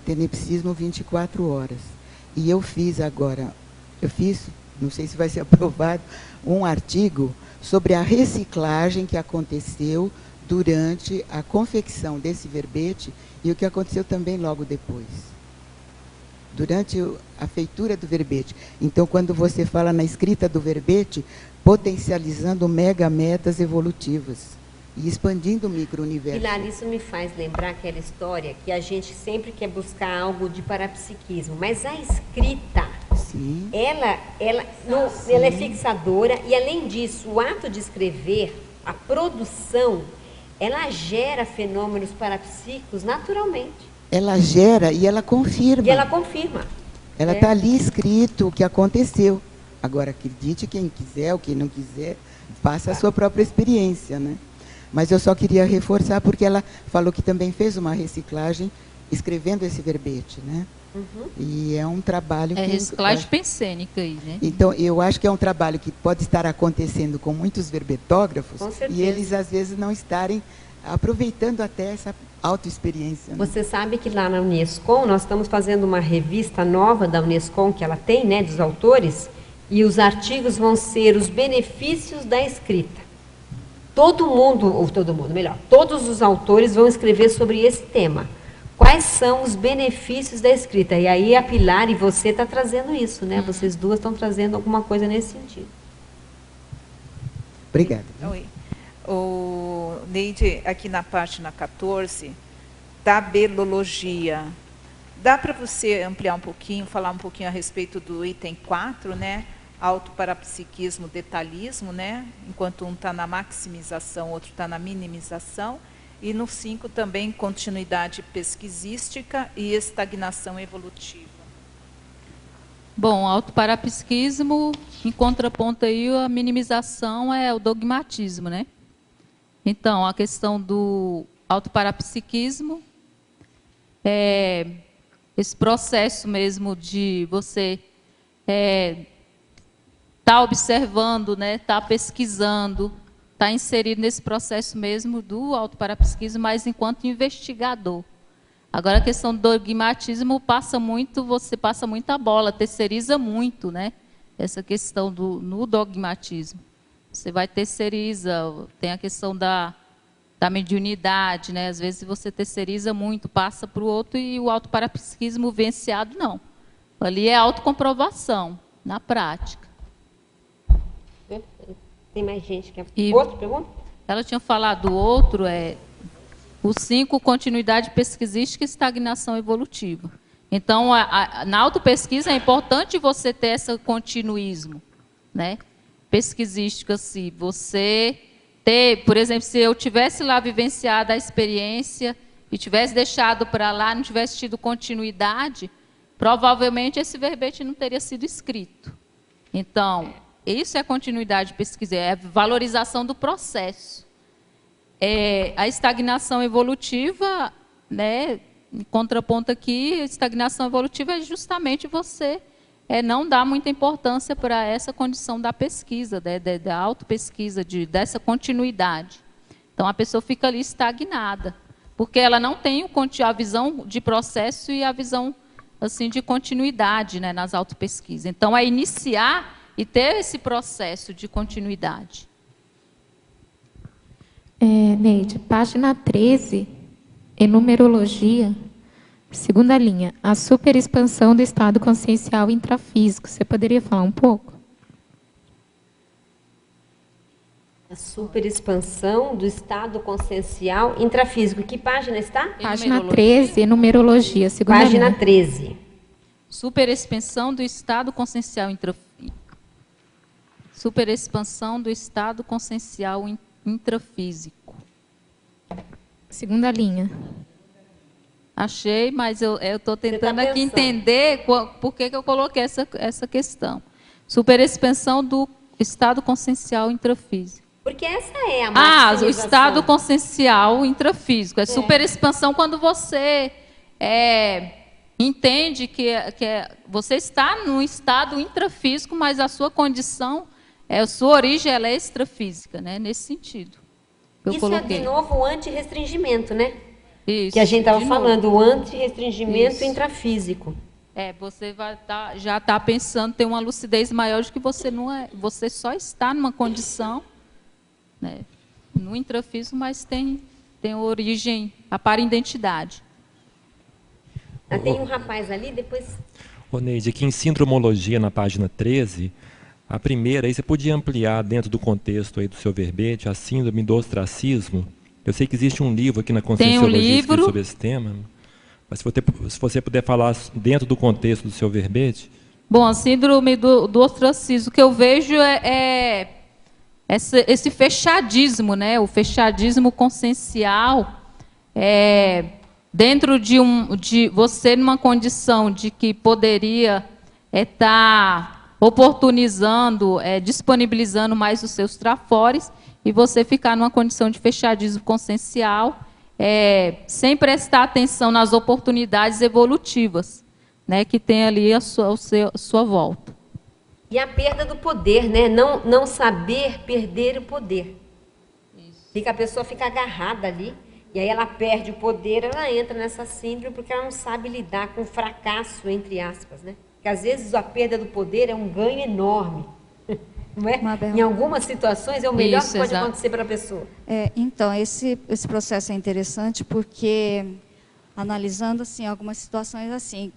Speaker 12: Tenepsismo 24 horas. E eu fiz agora, não sei se vai ser aprovado, um artigo sobre a reciclagem que aconteceu durante a confecção desse verbete e o que aconteceu também logo depois. Durante a feitura do verbete. Então, quando você fala na escrita do verbete, potencializando megametas evolutivas e expandindo o micro-universo.
Speaker 2: Pilar, isso me faz lembrar aquela história que a gente sempre quer buscar algo de parapsiquismo, mas a escrita,
Speaker 12: sim,
Speaker 2: ela é fixadora e, além disso, o ato de escrever, a produção, ela gera fenômenos parapsíquicos naturalmente.
Speaker 12: Ela gera e ela confirma.
Speaker 2: E ela confirma.
Speaker 12: Ela está ali escrito o que aconteceu. Agora, acredite quem quiser, ou quem não quiser, faça a sua própria experiência, né? Mas eu só queria reforçar, porque ela falou que também fez uma reciclagem escrevendo esse verbete, né?
Speaker 2: Uhum.
Speaker 12: E é um trabalho que...
Speaker 1: reciclagem pensênica aí, né?
Speaker 12: Então, eu acho que é um trabalho que pode estar acontecendo com muitos verbetógrafos,
Speaker 2: com certeza,
Speaker 12: e eles, às vezes, não estarem aproveitando até essa autoexperiência. Né?
Speaker 2: Você sabe que lá na Unescom, nós estamos fazendo uma revista nova da Unescom, que ela tem, né, dos autores, e os artigos vão ser os benefícios da escrita. Todos os autores vão escrever sobre esse tema. Quais são os benefícios da escrita? E aí a Pilar e você estão trazendo isso, né? Vocês duas estão trazendo alguma coisa nesse sentido.
Speaker 12: Obrigada.
Speaker 7: Oi. O Neide, aqui na página 14, tabelologia. Dá para você ampliar um pouquinho, falar um pouquinho a respeito do item 4, né? Autoparapsiquismo, detalhismo, né? Enquanto um está na maximização, outro está na minimização. E no 5 também, continuidade pesquisística e estagnação evolutiva.
Speaker 1: Bom, autoparapsiquismo, em contraponto aí, a minimização é o dogmatismo, né? Então, a questão do autoparapsiquismo é esse processo mesmo de você tá observando, né, tá pesquisando, tá inserido nesse processo mesmo do autoparapsiquismo, mas enquanto investigador. Agora a questão do dogmatismo você passa muito a bola, terceiriza muito, né? Essa questão no dogmatismo. Você vai terceiriza, tem a questão da mediunidade, né? Às vezes você terceiriza muito, passa para o outro e o autoparapsiquismo vivenciado não. Ali é autocomprovação, na prática.
Speaker 2: Tem mais gente que quer... Outra pergunta?
Speaker 1: Ela tinha falado do outro, o 5, continuidade pesquisística e estagnação evolutiva. Então, na autopesquisa é importante você ter esse continuismo, né? Pesquisística, se você ter, por exemplo, se eu tivesse lá vivenciado a experiência e tivesse deixado para lá, não tivesse tido continuidade, provavelmente esse verbete não teria sido escrito. Então, isso é continuidade de pesquisa, é a valorização do processo. A estagnação evolutiva, né, em contraponto aqui, a estagnação evolutiva é justamente você não dar muita importância para essa condição da pesquisa, da autopesquisa, dessa continuidade. Então, a pessoa fica ali estagnada, porque ela não tem a visão de processo e a visão assim, de continuidade, né, nas autopesquisas. Então, é iniciar e ter esse processo de continuidade.
Speaker 13: Neide, página 13, em numerologia, segunda linha, a superexpansão do estado consciencial intrafísico. Você poderia falar um pouco?
Speaker 2: A superexpansão do estado consciencial intrafísico. Que página está?
Speaker 13: Página 13, numerologia, segunda
Speaker 2: Página
Speaker 13: linha.
Speaker 2: 13.
Speaker 1: Superexpansão do estado consciencial Superexpansão do estado consciencial intrafísico.
Speaker 13: Segunda linha.
Speaker 1: Achei, mas eu estou tentando aqui entender por que eu coloquei essa questão. Superexpansão do estado consciencial intrafísico.
Speaker 2: Porque essa é a maximização.
Speaker 1: O estado consciencial intrafísico. É superexpansão quando você entende que você está num estado intrafísico, mas a sua condição, a sua origem, ela é extrafísica, né? Nesse sentido.
Speaker 2: Isso
Speaker 1: coloquei.
Speaker 2: É, de novo, o antirrestringimento, né?
Speaker 1: Isso,
Speaker 2: que a gente estava falando, o antirrestringimento intrafísico.
Speaker 1: Você vai já está pensando, ter uma lucidez maior de que você não é, você só está numa condição, né, no intrafísico, mas tem origem, para identidade.
Speaker 2: Tem um rapaz ali, depois...
Speaker 8: Ô Neide, aqui em Sindromologia, na página 13, a primeira, aí você podia ampliar dentro do contexto aí do seu verbete, a síndrome do ostracismo. Eu sei que existe um livro aqui na Conscienciologia escrito sobre esse tema, mas se você puder falar dentro do contexto do seu verbete.
Speaker 1: Bom, a síndrome do ostracismo, o que eu vejo esse fechadismo, né? O fechadismo consciencial, dentro de você numa condição de que poderia estar oportunizando, disponibilizando mais os seus trafores, e você ficar numa condição de fechadismo consciencial, sem prestar atenção nas oportunidades evolutivas, né, que tem ali a sua volta.
Speaker 2: E a perda do poder, né? Não saber perder o poder. A pessoa fica agarrada ali, e aí ela perde o poder, ela entra nessa síndrome porque ela não sabe lidar com o fracasso, entre aspas, né? Porque às vezes a perda do poder é um ganho enorme. Não é? Em algumas situações é o melhor que pode acontecer para a pessoa.
Speaker 3: Então, esse processo é interessante porque, analisando assim, algumas situações assim,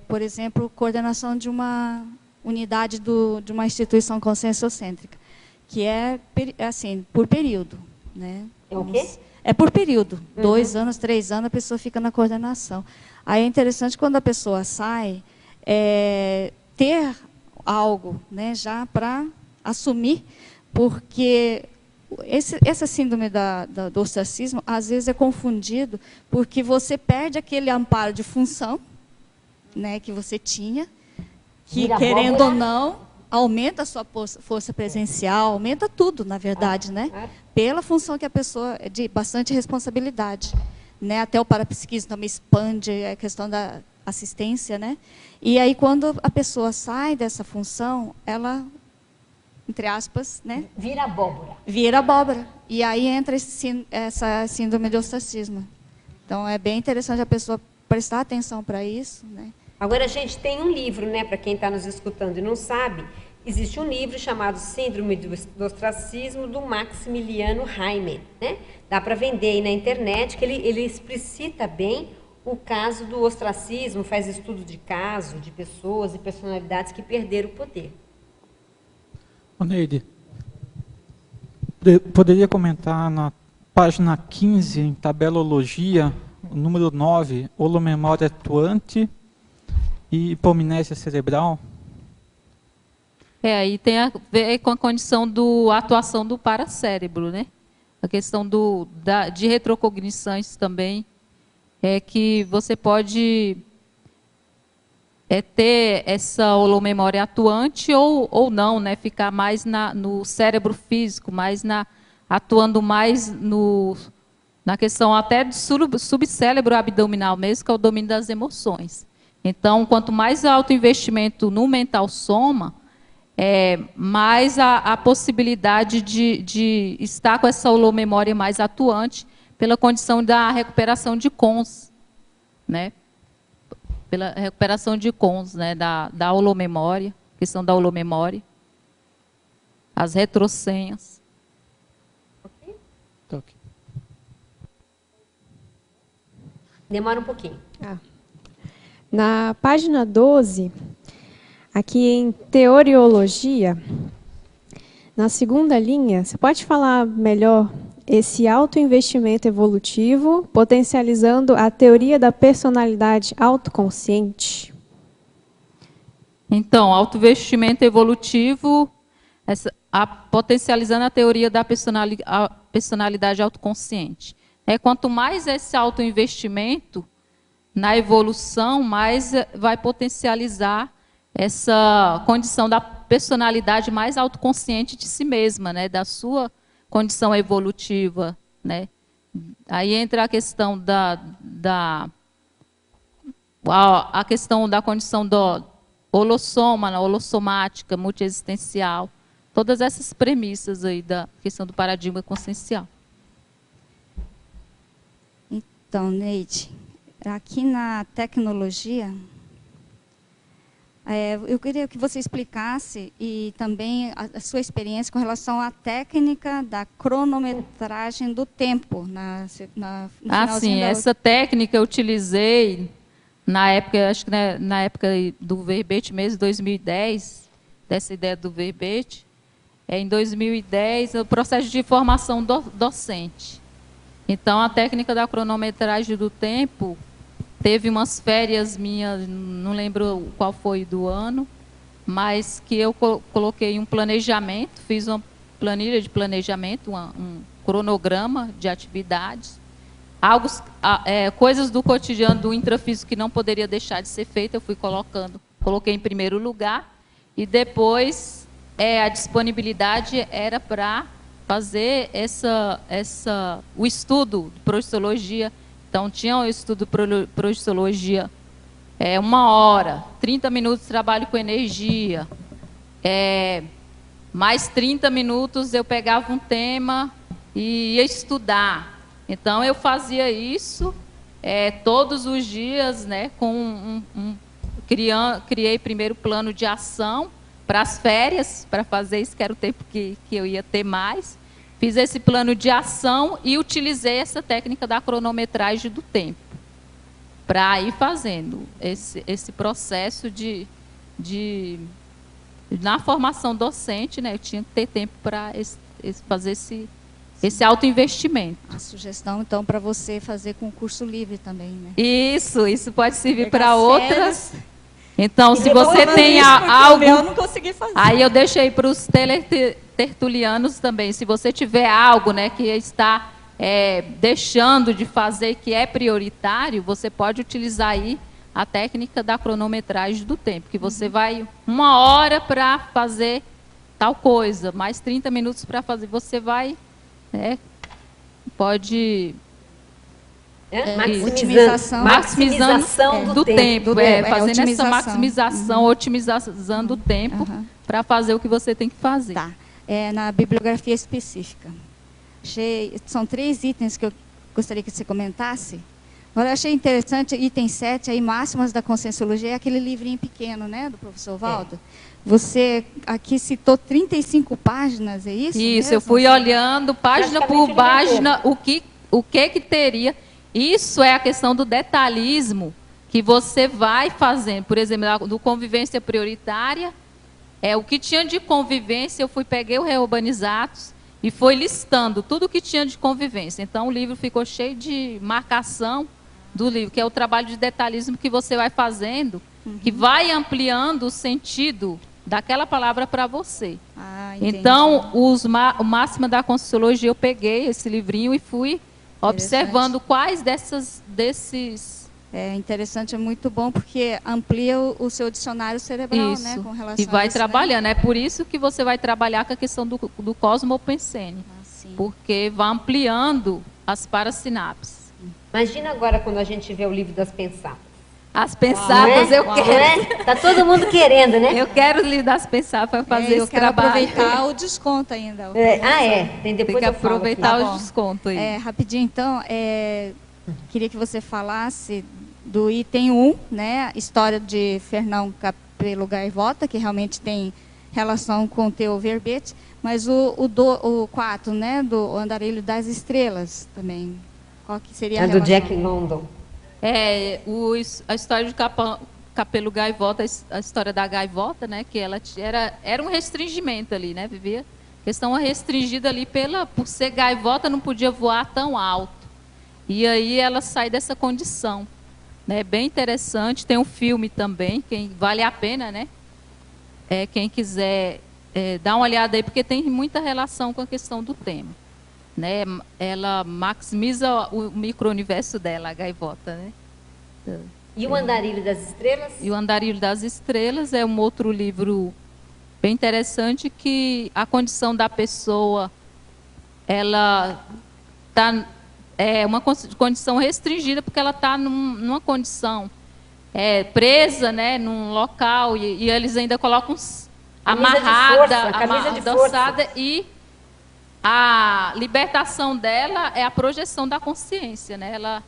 Speaker 3: por exemplo, coordenação de uma unidade de uma instituição conscienciocêntrica, que é assim, por período. Né?
Speaker 2: É o quê?
Speaker 3: É por período. 2 anos, 3 anos, a pessoa fica na coordenação. Aí é interessante quando a pessoa sai, ter algo, né, já para assumir, porque essa síndrome do ostracismo, às vezes, é confundido porque você perde aquele amparo de função, né, que você tinha, que, querendo ou não, aumenta a sua força presencial, aumenta tudo, na verdade, né, pela função que a pessoa é de bastante responsabilidade. Né, até o parapsiquismo também expande a questão da assistência, né? E aí, quando a pessoa sai dessa função, ela, entre aspas, né?
Speaker 2: Vira abóbora.
Speaker 3: Vira abóbora. E aí entra essa síndrome de ostracismo. Então, é bem interessante a pessoa prestar atenção para isso, né?
Speaker 2: Agora, gente, tem um livro, né? Para quem está nos escutando e não sabe, existe um livro chamado Síndrome do Ostracismo, do Maximiliano Heimann, né? Dá para vender aí na internet, que ele explicita bem o caso do ostracismo, faz estudo de caso, de pessoas e personalidades que perderam o poder.
Speaker 14: Neide, poderia comentar na página 15, em tabelologia, número 9, holomemória atuante e hipomnésia cerebral?
Speaker 1: Aí tem a ver com a condição da atuação do paracérebro, né? A questão de retrocognições também, que você pode ter essa holomemória atuante ou não, né? Ficar mais no cérebro físico, atuando mais na questão até do subcérebro abdominal mesmo, que é o domínio das emoções. Então, quanto mais alto o investimento no mental soma, mais a possibilidade de estar com essa holomemória mais atuante pela condição da recuperação de cons, né? Pela recuperação de cons, né? Da holomemória, questão da holomemória, as retrosenhas.
Speaker 2: Ok. Demora um pouquinho.
Speaker 15: Na página 12, aqui em Teoriologia, Na segunda linha, você pode falar melhor esse autoinvestimento evolutivo, potencializando a teoria da personalidade autoconsciente?
Speaker 1: Então, autoinvestimento evolutivo, potencializando a teoria da personalidade autoconsciente. Quanto mais esse autoinvestimento na evolução, mais vai potencializar essa condição da personalidade mais autoconsciente de si mesma, né, da sua condição evolutiva, né? Aí entra a questão a questão da condição do holossoma, holossomática, multiexistencial, todas essas premissas aí da questão do paradigma consciencial.
Speaker 3: Então, Neide, aqui na tecnologia, eu queria que você explicasse e também a sua experiência com relação à técnica da cronometragem do tempo.
Speaker 1: Sim, essa técnica eu utilizei na época, acho que na época do verbete mesmo, 2010, dessa ideia do verbete. Em 2010, o processo de formação docente. Então, a técnica da cronometragem do tempo, teve umas férias minhas, não lembro qual foi do ano, mas que eu coloquei um planejamento, fiz uma planilha de planejamento, um cronograma de atividades, coisas do cotidiano do intrafísico que não poderia deixar de ser feita, eu fui coloquei em primeiro lugar, e depois a disponibilidade era para fazer o estudo de projeciologia. Então, tinha o estudo de projeciologia 1 hora, 30 minutos de trabalho com energia, mais 30 minutos eu pegava um tema e ia estudar. Então, eu fazia isso todos os dias, né, criei primeiro plano de ação para as férias, para fazer isso, que era o tempo que eu ia ter mais. Fiz esse plano de ação e utilizei essa técnica da cronometragem do tempo para ir fazendo esse processo na formação docente, né, eu tinha que ter tempo para fazer esse autoinvestimento.
Speaker 3: A sugestão, então, para você fazer concurso livre também, né?
Speaker 1: Isso pode servir para outras. Então, se você tem algo...
Speaker 16: Eu não consegui fazer.
Speaker 1: Aí eu deixei para os tertulianos também. Se você tiver algo, né, que está deixando de fazer, que é prioritário, você pode utilizar aí a técnica da cronometragem do tempo, que você vai 1 hora para fazer tal coisa, mais 30 minutos para fazer. Você vai, pode... Maximização do tempo. Fazendo essa maximização, otimizando o tempo para fazer o que você tem que fazer.
Speaker 3: Tá. Na bibliografia específica. São 3 itens que eu gostaria que você comentasse. Agora, eu achei interessante, item 7, aí, Máximas da Conscienciologia, é aquele livrinho pequeno, né, do professor Valdo. Você aqui citou 35 páginas, é isso?
Speaker 1: Isso,
Speaker 3: mesmo?
Speaker 1: Eu fui olhando página por página o que teria. Isso é a questão do detalhismo que você vai fazendo. Por exemplo, do convivência prioritária, o que tinha de convivência, peguei o Reurbanizados e foi listando tudo que tinha de convivência. Então, o livro ficou cheio de marcação do livro, que é o trabalho de detalhismo que você vai fazendo, que vai ampliando o sentido daquela palavra para você. Então, o Máxima da Conscienciologia, eu peguei esse livrinho e fui observando quais desses...
Speaker 3: interessante, é muito bom, porque amplia o seu dicionário cerebral, né, com relação
Speaker 1: e vai
Speaker 3: a isso,
Speaker 1: trabalhando.
Speaker 3: né?
Speaker 1: É por isso que você vai trabalhar com a questão do cosmopensene, porque vai ampliando as parasinapses.
Speaker 2: Imagina agora quando a gente vê o livro das pensadas.
Speaker 1: As pensadas eu quero.
Speaker 2: Tá todo mundo querendo, né?
Speaker 1: Eu quero o livro das pensadas para fazer esse trabalho.
Speaker 3: Eu quero aproveitar o desconto ainda.
Speaker 2: Tem depois
Speaker 1: que aproveitar o desconto aí.
Speaker 3: Rapidinho, então, queria que você falasse do item 1, né, história de Fernão Capelo Gaivota, que realmente tem relação com o teu verbete, mas o 4, né, do Andarilho das Estrelas também. Qual que seria a relação?
Speaker 2: Do Jack London.
Speaker 1: A história de Capelo Gaivota, a história da gaivota, né, que ela era um restringimento ali, né, vivia questão restringida ali por ser gaivota, não podia voar tão alto. E aí ela sai dessa condição. Né? Bem interessante, tem um filme também, quem vale a pena, né? Quem quiser dar uma olhada aí, porque tem muita relação com a questão do tema. Né? Ela maximiza o micro-universo dela, a gaivota. Né?
Speaker 2: E o Andarilho das Estrelas?
Speaker 1: E o Andarilho das Estrelas é um outro livro bem interessante, que a condição da pessoa, ela está... uma condição restringida, porque ela está numa condição presa, né, num local, e eles ainda colocam amarrada, adoçada, e a libertação dela é a projeção da consciência, né? Ela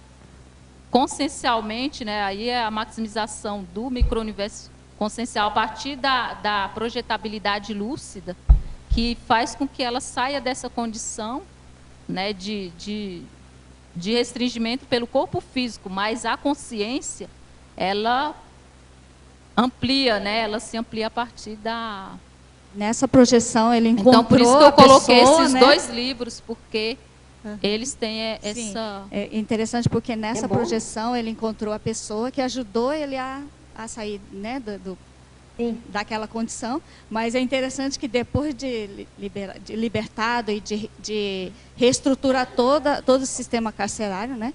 Speaker 1: consciencialmente, né, aí é a maximização do micro-universo consciencial a partir da projetabilidade lúcida, que faz com que ela saia dessa condição, né, de restringimento pelo corpo físico, mas a consciência, ela amplia, né? Ela se amplia a partir da...
Speaker 3: Nessa projeção ele encontrou.
Speaker 1: Então, por isso que eu coloquei
Speaker 3: pessoa,
Speaker 1: esses
Speaker 3: né?
Speaker 1: 2 livros, porque eles têm essa...
Speaker 3: É interessante porque nessa projeção ele encontrou a pessoa que ajudou ele a sair, né, daquela condição, mas é interessante que depois de libertado e de reestruturar todo o sistema carcerário, né,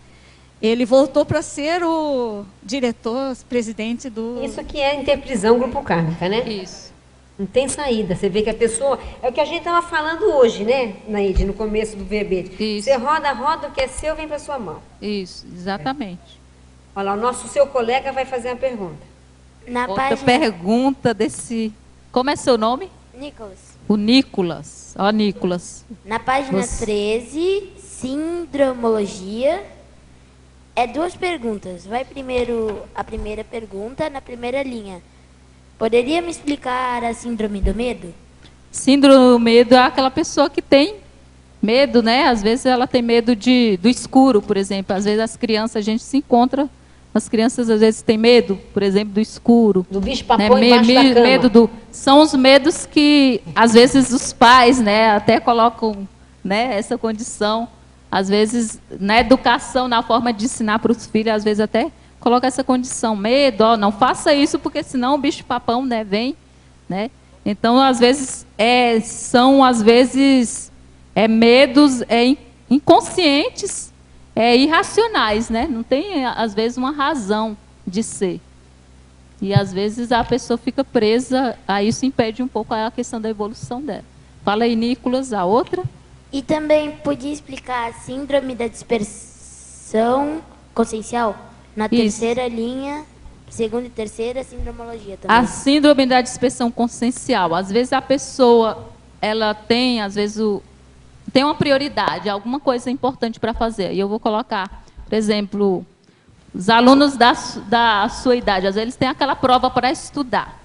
Speaker 3: ele voltou para ser o diretor, presidente do...
Speaker 2: Isso que é interprisão grupo kármica, né?
Speaker 1: Isso.
Speaker 2: Não tem saída. Você vê que a pessoa... É o que a gente estava falando hoje, né, Naide, no começo do verbete. Isso. Você roda, o que é seu vem para sua mão.
Speaker 1: Isso, exatamente.
Speaker 2: Olha lá, seu colega vai fazer uma pergunta.
Speaker 1: Outra pergunta desse... Como é seu nome?
Speaker 6: Nicolas.
Speaker 1: O Nicolas. Ó, Nicolas.
Speaker 6: Na página 13, sindromologia, 2 perguntas. Vai primeiro a primeira pergunta, na primeira linha. Poderia me explicar a síndrome do medo?
Speaker 1: Síndrome do medo é aquela pessoa que tem medo, né? Às vezes ela tem medo do escuro, por exemplo. Às vezes as crianças, a gente se encontra... As crianças às vezes têm medo, por exemplo, do escuro.
Speaker 2: Do bicho-papão embaixo da cama.
Speaker 1: Medo são os medos que, às vezes, os pais, né, até colocam, né, essa condição. Às vezes, na educação, na forma de ensinar para os filhos, às vezes até coloca essa condição. Medo, ó, não faça isso, porque senão o bicho-papão, né, vem. Né? Então, às vezes, são, às vezes, medos inconscientes, irracionais, né? Não tem, às vezes, uma razão de ser. E, às vezes, a pessoa fica presa, aí isso impede um pouco a questão da evolução dela. Fala aí, Nicolas, a outra.
Speaker 6: E também podia explicar a síndrome da dispersão consciencial? Na terceira linha, segunda e terceira, sindromologia também.
Speaker 1: A síndrome da dispersão consciencial. Às vezes, a pessoa, ela tem, às vezes, tem uma prioridade, alguma coisa importante para fazer. E eu vou colocar, por exemplo, os alunos da sua idade, às vezes eles têm aquela prova para estudar.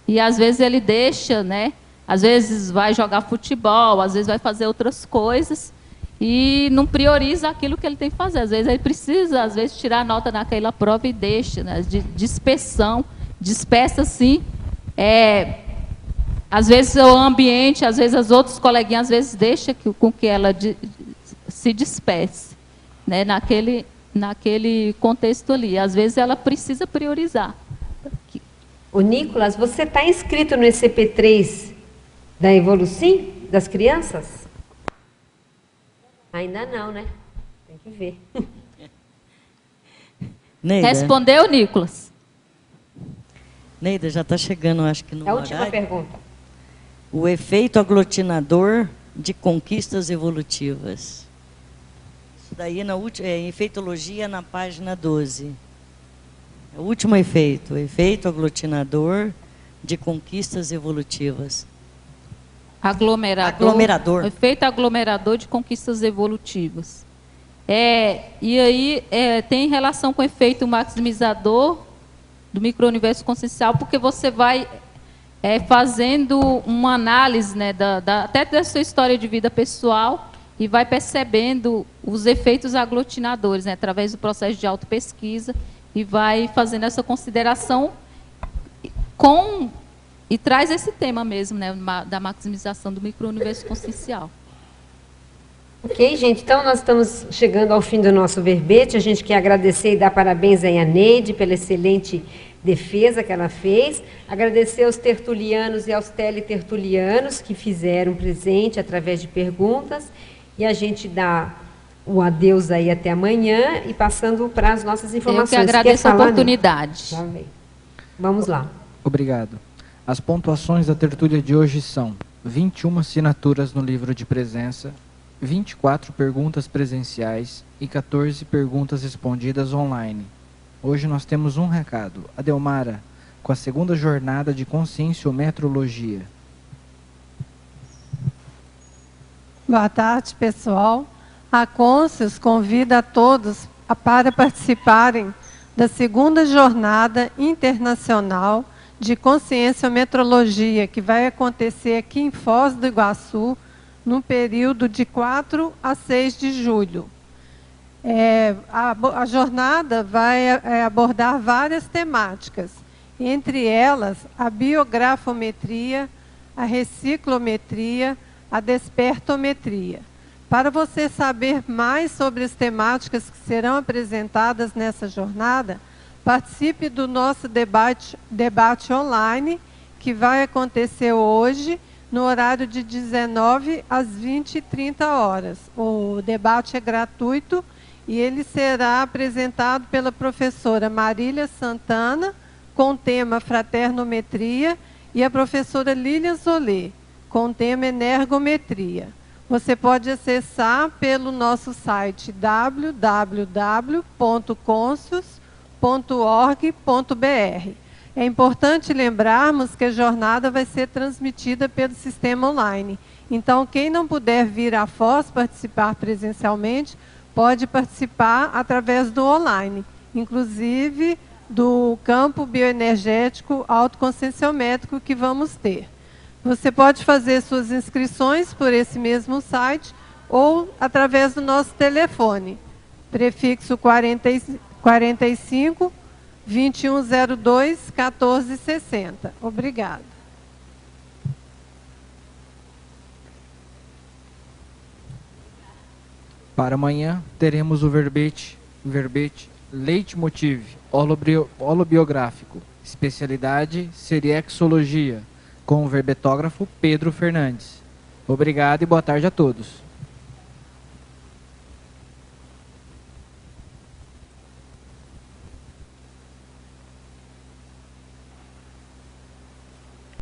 Speaker 1: E às vezes ele deixa, né? Às vezes vai jogar futebol, às vezes vai fazer outras coisas e não prioriza aquilo que ele tem que fazer. Às vezes ele precisa, às vezes, tirar nota naquela prova e deixa, né? De dispersão, dispersa assim. Às vezes o ambiente, às vezes os outros coleguinhas, às vezes deixa com que ela se disperse, né? Naquele contexto ali. Às vezes ela precisa priorizar.
Speaker 2: O Nicolas, você está inscrito no ECP3 da Evolucim, das crianças? Ainda não, né? Tem que ver.
Speaker 5: Neida.
Speaker 1: Respondeu, Nicolas?
Speaker 5: Neida, já está chegando, acho que no horário.
Speaker 2: A última pergunta.
Speaker 5: O efeito aglutinador de conquistas evolutivas. Isso daí em efeitologia na página 12. O último efeito, efeito aglutinador de conquistas evolutivas. Aglomerador.
Speaker 1: Efeito aglomerador de conquistas evolutivas. E aí tem relação com o efeito maximizador do micro-universo consciencial, porque você vai fazendo uma análise, né, até da sua história de vida pessoal e vai percebendo os efeitos aglutinadores, né, através do processo de autopesquisa, e vai fazendo essa consideração E traz esse tema mesmo, né, da maximização do micro-universo consciencial.
Speaker 2: Ok, gente, então nós estamos chegando ao fim do nosso verbete. A gente quer agradecer e dar parabéns aí a Neide pela excelente defesa que ela fez. Agradecer aos tertulianos e aos teletertulianos que fizeram presente através de perguntas. E a gente dá o adeus aí até amanhã e passando para as nossas informações.
Speaker 1: Eu que agradeço a oportunidade.
Speaker 2: Vamos lá.
Speaker 16: Obrigado. As pontuações da tertúlia de hoje são 21 assinaturas no livro de presença, 24 perguntas presenciais e 14 perguntas respondidas online. Hoje nós temos um recado. Adelmara, com a segunda jornada de conscienciometrologia.
Speaker 17: Boa tarde, pessoal. A Conscius convida a todos para participarem da segunda jornada internacional de conscienciometrologia, que vai acontecer aqui em Foz do Iguaçu, no período de 4 a 6 de julho. A jornada vai abordar várias temáticas, entre elas a biografometria, a reciclometria, a despertometria. Para você saber mais sobre as temáticas que serão apresentadas nessa jornada, participe do nosso debate online, que vai acontecer hoje, no horário de 19 às 20h30. O debate é gratuito e ele será apresentado pela professora Marília Santana, com o tema Fraternometria, e a professora Lília Zolê, com o tema Energometria. Você pode acessar pelo nosso site www.conscius.org.br. É importante lembrarmos que a jornada vai ser transmitida pelo sistema online. Então, quem não puder vir à Foz participar presencialmente, pode participar através do online, inclusive do campo bioenergético autoconscienciométrico que vamos ter. Você pode fazer suas inscrições por esse mesmo site ou através do nosso telefone, prefixo 45 2102 1460. Obrigada.
Speaker 16: Para amanhã teremos o verbete Leitmotiv holobiográfico, especialidade Seriexologia, com o verbetógrafo Pedro Fernandes. Obrigado e boa tarde a todos.